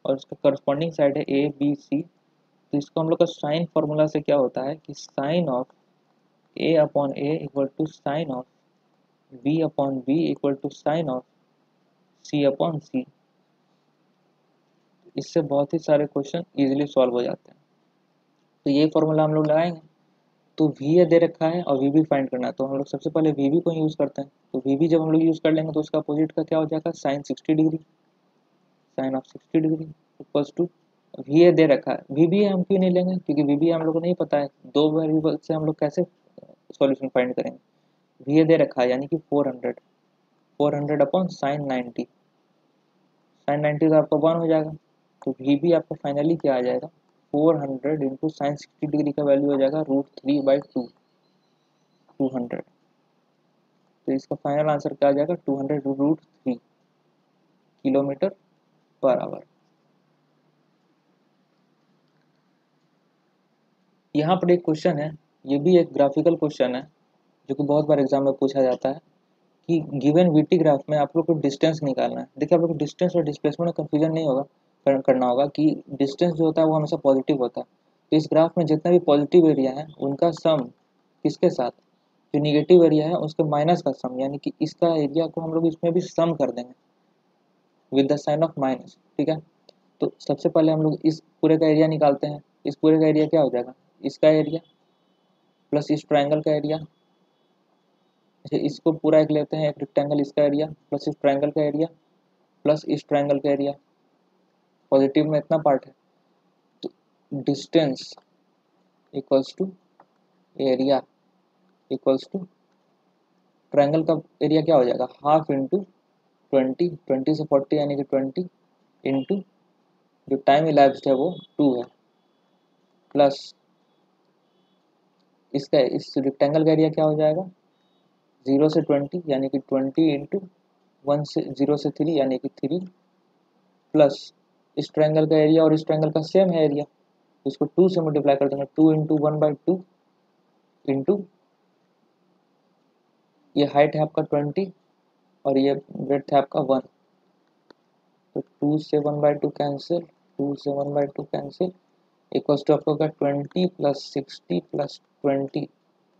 और उसका करस्पॉन्डिंग साइड है ए बी सी, तो इसको हम लोग का साइन फार्मूला से क्या होता है कि sine of A upon A equal to sine of B upon B equal to sine of C upon C. इससे बहुत ही सारे क्वेश्चन इजीली सॉल्व हो जाते हैं। तो ये फॉर्मूला हम लोग लगाएंगे, तो वी दे रखा है और वी बी फाइंड करना है, तो हम लोग सबसे पहले वी बी को यूज़ करते हैं। तो वी बी जब हम लोग यूज़ कर लेंगे तो उसका अपोजिट का क्या हो जाएगा, sine 60 degree, sine of 60 degree equals to V A दे रखा है। वी बी हम क्यों नहीं लेंगे, क्योंकि वी बी हम लोग को नहीं पता है, दो वेरिएबल से हम लोग कैसे सॉल्यूशन फाइंड करेंगे। वी ए दे रखा है यानी कि 400 अपॉन साइन 90, साइन 90 का आपका 1 हो जाएगा, तो वी बी आपका फाइनली क्या आ जाएगा, 400 इंटू साइन 60 डिग्री का वैल्यू हो जाएगा √3/2, 200। तो इसका फाइनल आंसर क्या आ जाएगा, 200 √3 किलोमीटर पर आवर। यहाँ पर एक क्वेश्चन है, ये भी एक ग्राफिकल क्वेश्चन है जो कि बहुत बार एग्जाम में पूछा जाता है कि गिवन वीटी ग्राफ में आप लोग को डिस्टेंस निकालना है। देखिए, आप लोग को डिस्टेंस और डिस्प्लेसमेंट में कंफ्यूजन नहीं होगा, करना होगा कि डिस्टेंस जो होता है वो हमेशा पॉजिटिव होता है। तो इस ग्राफ में जितना भी पॉजिटिव एरिया है उनका सम किसके साथ, जो निगेटिव एरिया है उसके माइनस का सम, यानी कि इसका एरिया को हम लोग इसमें भी सम कर देंगे with the sign of minus. ठीक है, तो सबसे पहले हम लोग इस पूरे का एरिया निकालते हैं। इस पूरे का एरिया क्या हो जाएगा, इसका एरिया प्लस इस ट्रायंगल का एरिया। अच्छा, इसको पूरा एक लेते हैं, एक रेक्टेंगल, इसका एरिया प्लस इस ट्रायंगल का एरिया प्लस इस ट्रायंगल का एरिया। पॉजिटिव में इतना पार्ट है, तो distance equals to area equals to triangle का एरिया क्या हो जाएगा, हाफ इंटू 20 से 40 यानी कि 20 इंटू जो टाइम इलैप्स्ड है वो 2 है, प्लस इसका इस रेक्टेंगल का एरिया क्या हो जाएगा, 0 से 20 यानी कि 20 इंटू 0 से 3 यानी कि 3, प्लस इस ट्रायंगल का एरिया और इस ट्रायंगल का सेम है एरिया, तो इसको 2 से मल्टीप्लाई कर देंगे, 2 इंटू 1/2 इंटू ये हाइट है आपका 20 और ये ब्रेड्थ है आपका 1, तो 2 से 1/2 कैंसिल, 2 से 1/2 कैंसिल, इक्वल्स टू आपको होगा 20 plus 60 plus 20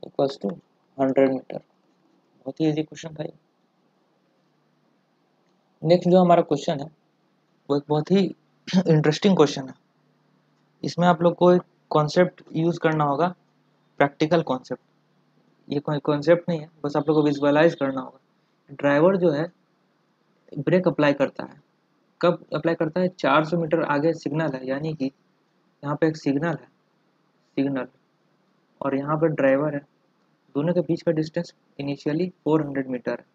equals to 100 metre. बहुत ही इजी क्वेश्चन था ये। नेक्स्ट जो हमारा क्वेश्चन है वो एक बहुत ही इंटरेस्टिंग क्वेश्चन है। इसमें आप लोग को एक कॉन्सेप्ट यूज करना होगा प्रैक्टिकल कॉन्सेप्ट, ये कोई कॉन्सेप्ट नहीं है, बस आप लोग को विजुअलाइज करना होगा। ड्राइवर जो है ब्रेक अप्लाई करता है, कब अप्लाई करता है? 400 मीटर आगे सिग्नल है, यानी कि यहाँ पे एक सिग्नल है, सिग्नल, और यहाँ पर ड्राइवर है, दोनों के बीच का डिस्टेंस इनिशियली 400 मीटर है,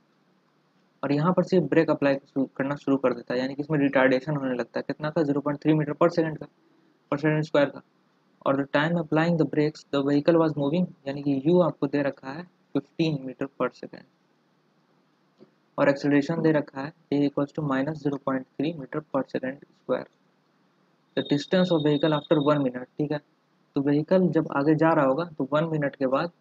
और यहाँ पर से ब्रेक अप्लाई करना शुरू कर देता है, यानी कि इसमें रिटार्डेशन होने लगता है, कितना का? 0.3 मीटर पर सेकंड का, पर सेकंड स्क्वायर का। और the time applying the brakes the vehicle was moving, यानी कि यू आपको दे रखा है 15 मीटर पर सेकंड, और एक्सेलरेशन दे रखा है ए इक्वल्स टू -0.3 मीटर पर second square. The distance of vehicle after 1 minute, ठीक है, तो व्हीकल जब आगे जा रहा होगा तो 1 मिनट के बाद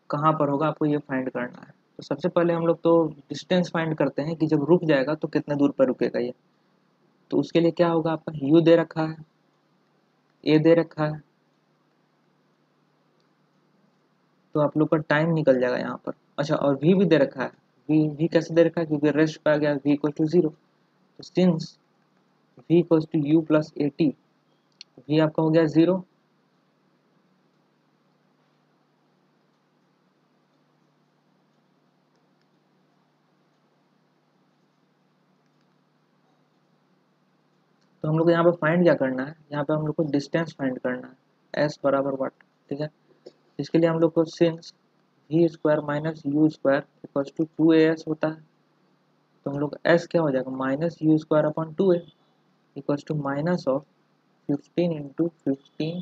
कहाँ पर होगा, आपको ये फाइंड करना है। तो सबसे पहले हम लोग तो डिस्टेंस फाइंड करते हैं कि जब रुक जाएगा तो कितने दूर पर रुकेगा ये। तो उसके लिए क्या होगा, आपका यू दे रखा है, ए दे रखा है, तो आप लोग का टाइम निकल जाएगा यहाँ पर। अच्छा, और वी भी दे रखा है, वी कैसे दे रखा है? क्योंकि रेस्ट पे आ गया वी इक्वल टू 0, तो since v equal to u plus a t, v आपका हो गया 0, तो हम लोग को यहाँ पे फाइंड क्या करना है? यहाँ पे हम लोग को डिस्टेंस फाइंड करना है, एस बराबर वाट, ठीक है। इसके लिए हम लोग को since v square minus u square equal to 2as होता है, तो हम लोग एस क्या हो जाएगा? Minus u square upon 2a equal to minus of 15 into 15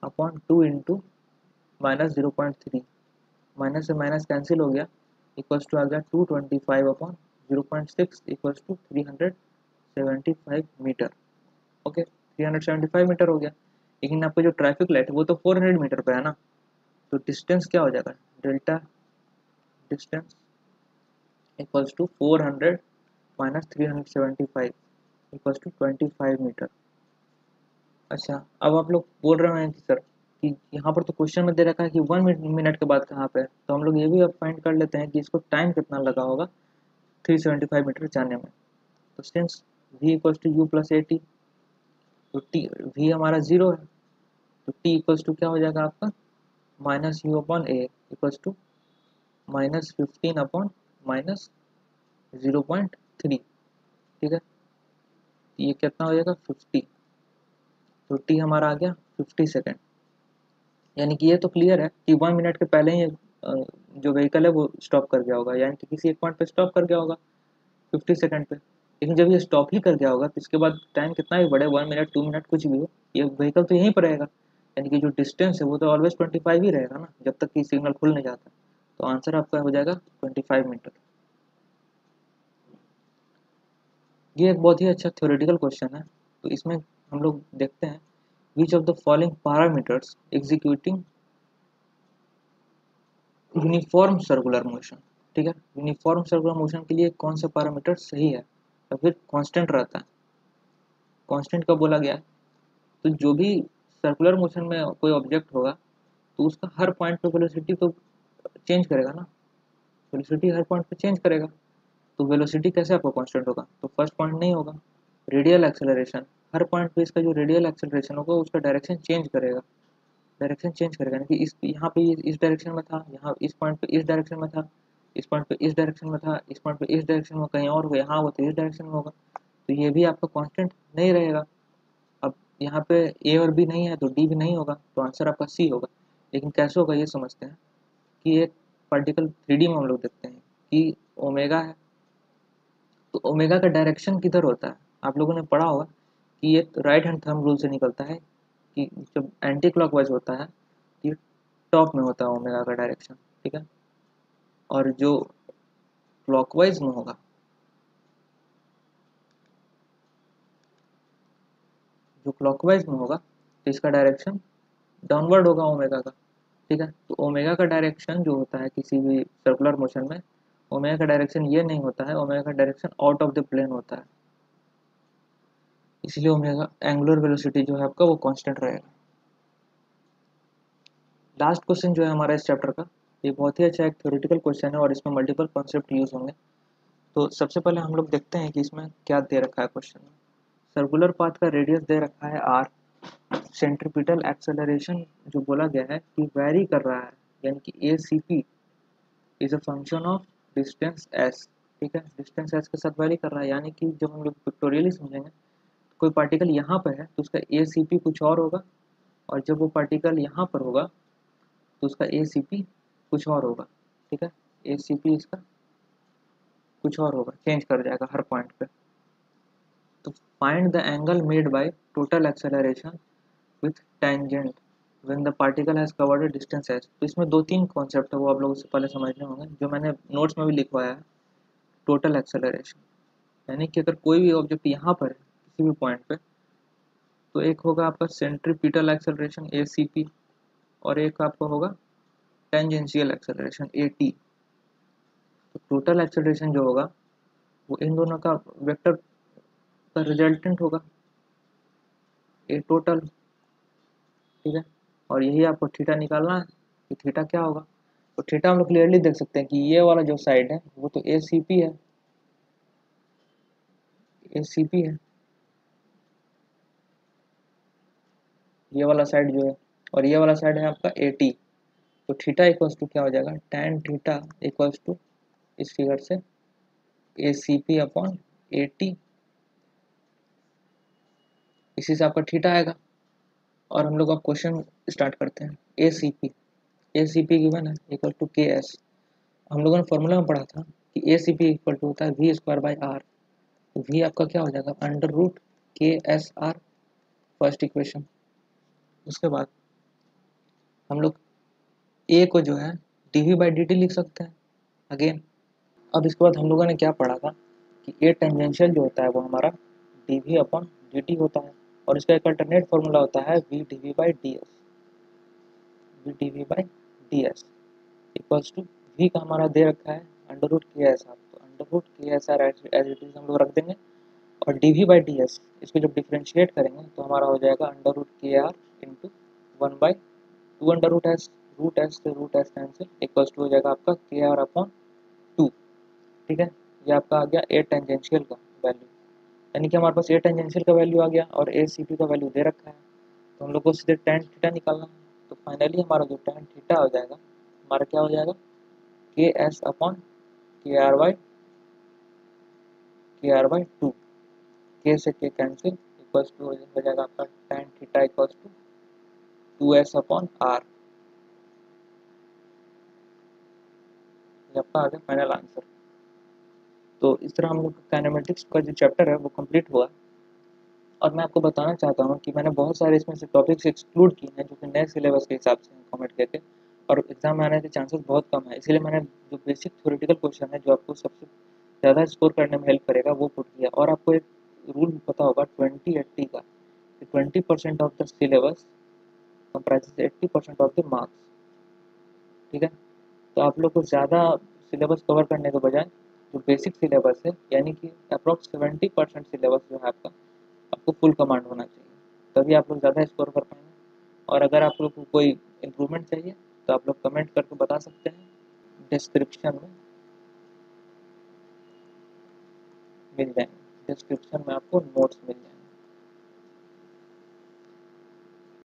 upon 2 into -0.3, minus से माइनस कैंसिल हो गया, इक्वल्स टू आ गया 225 upon 0.6 equals to 375 metre. Okay, 375 metre हो गया। लेकिन आपको जो ट्रैफिक लाइट है वो तो 400 मीटर पे है ना, तो डिस्टेंस क्या हो जाएगा? Delta distance equals to 400 minus 375 equals to 25 metre. अच्छा, अब आप लोग बोल रहे हैं कि सर कि यहाँ पर तो क्वेश्चन में दे रखा है कि 1 मिनट के बाद कहाँ पे है, तो हम लोग ये भी अब फाइंड कर लेते हैं कि इसको टाइम कितना लगा होगा 375 मीटर जाने में। तो since v equals to u plus a T, तो टी वी हमारा 0 है, तो टी इक्वल्स टू क्या हो जाएगा आपका? Minus u upon a equals to -15 upon -0.3, ठीक है, ये कितना हो जाएगा? 50, तो टी हमारा आ गया 50 सेकेंड। यानी कि ये तो क्लियर है कि 1 मिनट के पहले ही जो व्हीकल है वो स्टॉप कर गया होगा, यानी कि किसी एक पॉइंट पे स्टॉप कर गया होगा 50 सेकेंड पे। लेकिन जब ये स्टॉप ही कर गया होगा तो इसके बाद टाइम कितना भी बढ़े, 1 मिनट 2 मिनट कुछ भी हो, ये व्हीकल तो यहीं पर रहेगा, यानी कि जो डिस्टेंस है वो तो ऑलवेज 25 ही रहेगा ना, जब तक कि सिग्नल खुल नहीं जाता। तो आंसर आपका हो जाएगा 25 मीटर। ये एक बहुत ही अच्छा थ्योरेटिकल क्वेश्चन है, तो इसमें हम लोग देखते हैं which of the following parameters executing uniform circular motion, ठीक है, यूनिफॉर्म सर्कुलर मोशन के लिए कौन सा पैरामीटर सही है या फिर कांस्टेंट रहता है? कांस्टेंट कब बोला गया है? तो जो भी सर्कुलर मोशन में कोई ऑब्जेक्ट होगा तो उसका हर पॉइंट पे वेलोसिटी तो चेंज करेगा ना, वेलोसिटी हर पॉइंट पे चेंज करेगा, तो वेलोसिटी कैसे आपको कांस्टेंट होगा? तो फर्स्ट पॉइंट नहीं होगा। रेडियल एक्सेलरेशन, हर पॉइंट पे इसका जो रेडियल एक्सेलरेशन होगा उसका डायरेक्शन चेंज करेगा, डायरेक्शन चेंज करेगा, यानी कि इस यहाँ पे इस डायरेक्शन में था, यहाँ इस पॉइंट पे इस डायरेक्शन में था, इस पॉइंट पे इस डायरेक्शन में था, इस पॉइंट पे इस डायरेक्शन में, कहीं और यहाँ वो तो इस डायरेक्शन में होगा, तो ये भी आपका कांस्टेंट नहीं रहेगा। अब यहाँ पे ए और बी नहीं है तो डी भी नहीं होगा, तो आंसर आपका सी होगा। लेकिन कैसे होगा ये समझते हैं कि एक पार्टिकल 3D में हम लोग देखते हैं कि ओमेगा है, तो ओमेगा का डायरेक्शन किधर होता है? आप लोगों ने पढ़ा होगा कि ये राइट हैंड थंब रूल से निकलता है कि जब एंटी क्लॉकवाइज होता है तो ये टॉप में होता है ओमेगा का डायरेक्शन, ठीक है, और जो क्लॉकवाइज में होगा, जो क्लॉकवाइज में होगा तो इसका डायरेक्शन डाउनवर्ड होगा ओमेगा का, ठीक है। तो ओमेगा का डायरेक्शन जो होता है किसी भी सर्कुलर मोशन में, ओमेगा का डायरेक्शन ये नहीं होता है, ओमेगा का direction out of the plane होता है, इसलिए ओमेगा एंगुलर वेलोसिटी जो है आपका वो कांस्टेंट रहेगा। लास्ट क्वेश्चन जो है हमारा इस चैप्टर का, ये बहुत ही अच्छा एक थ्योरेटिकल क्वेश्चन है और इसमें मल्टीपल कॉन्सेप्ट यूज होंगे। तो सबसे पहले हम लोग देखते हैं कि इसमें क्या दे रखा है क्वेश्चन में। सर्कुलर पाथ का रेडियस दे रखा है r, सेंट्रीपिटल एक्सेलरेशन जो बोला गया है कि वैरी कर रहा है, यानी कि A C P is a function of distance S. ठीक है, डिस्टेंस एस के साथ वैरी कर रहा है, यानी कि जब हम लोग पिक्टोरियली समझेंगे, कोई पार्टिकल यहाँ पर है तो उसका ए सी पी कुछ और होगा, और जब वो पार्टिकल यहाँ पर होगा तो उसका ए सी पी कुछ और होगा। ठीक है, ए सी पी इसका कुछ और होगा, चेंज कर जाएगा हर पॉइंट पे। तो find the angle made by total acceleration with tangent when the particle has covered a distance S. तो इसमें दो तीन कॉन्सेप्ट है, वो आप लोगों से पहले समझने होंगे, जो मैंने नोट्स में भी लिखवाया है। टोटल एक्सेलरेशन यानी कि अगर कोई भी ऑब्जेक्ट यहाँ पर है किसी भी पॉइंट पे, तो एक होगा आपका सेंट्रीपिटल एक्सेलरेशन ए सी पी, और एक आपका होगा टेंजेंशियल एक्सेलरेशन ए टी। तो टोटल एक्सेलरेशन जो होगा वो इन दोनों का वेक्टर का रिजल्टेंट होगा, ए टोटल। ठीक है, और यही आपको थीटा निकालना है कि थीटा क्या होगा। तो थीटा हम लोग क्लियरली देख सकते हैं कि ये वाला जो साइड है वो तो ए सी पी है, ए सी पी है ये वाला साइड जो है, और ये वाला साइड है आपका ए टी। तो थीटा इक्वल्स टू क्या हो जाएगा, tan थीटा इक्वल्स टू इस फिगर से A C P upon A T, इसी से आपका थीटा आएगा। और हम लोग अब क्वेश्चन स्टार्ट करते हैं। ए सी पी गिवन है इक्वल टू के एस। हम लोगों ने फॉर्मूला में पढ़ा था कि A C P equal to होता है वी स्क्वायर बाई आर। तो वी आपका क्या हो जाएगा, under root K S R, first equation. उसके बाद हम लोग ए को जो है D V by D T लिख सकते हैं अगेन। अब इसके बाद हम लोगों ने क्या पढ़ा था कि ए टेंजेंशियल जो होता है वो हमारा D V upon D T होता है, और इसका एक अल्टरनेट फॉर्मूला होता है V D V by D S. V D V by D S equals to V का हमारा दे रखा है under root K S R, तो under root K S R as it is हम लोग रख देंगे। और D V by D S इसको जब डिफ्रेंशिएट करेंगे तो हमारा हो जाएगा अंडर रूट के R into one by two under root S से root S cancel equals to हो जाएगा आपका के आर अपॉन टू। ठीक है, ये आपका आ गया ए टेंजेंशियल का वैल्यू, यानी कि हमारे पास ए टेंजेंशियल का वैल्यू आ गया और ए सी पी का वैल्यू दे रखा है। तो हम लोग को सीधे tan थीटा निकालना है। तो फाइनली हमारा जो tan थीटा हो जाएगा, हमारा क्या हो जाएगा, के एस अपॉन के आर बाई टू, के से के कैंसिल इक्वल्स टू हो जाएगा आपका tan theta equals to two S upon R. ये आपका आ गया फाइनल आंसर। तो इस तरह हम लोग काइनेमेटिक्स का जो चैप्टर है वो कंप्लीट हुआ। और मैं आपको बताना चाहता हूँ कि मैंने बहुत सारे इसमें से टॉपिक्स एक्सक्लूड किए हैं जो कि नए सिलेबस के हिसाब से कमेंट किए थे, और एग्जाम में आने के चांसेस बहुत कम है, इसलिए मैंने जो बेसिक थ्योरेटिकल क्वेश्चन है जो आपको सबसे ज़्यादा स्कोर करने में हेल्प करेगा वो पुट किया। और आपको एक रूल पता होगा 20-80 का, कि 20% of the syllabus comprises 80% of the marks. ठीक है, तो आप लोग को ज़्यादा सिलेबस कवर करने के बजाय जो बेसिक सिलेबस है, यानी कि अप्रॉक्स 70% सिलेबस जो है आपका, आपको फुल कमांड होना चाहिए, तभी आप लोग ज़्यादा स्कोर कर पाएंगे। और अगर आप लोग को कोई इम्प्रूवमेंट चाहिए तो आप लोग कमेंट करके बता सकते हैं, डिस्क्रिप्शन में मिल जाएंगे, डिस्क्रिप्शन में आपको नोट्स मिल जाएंगे।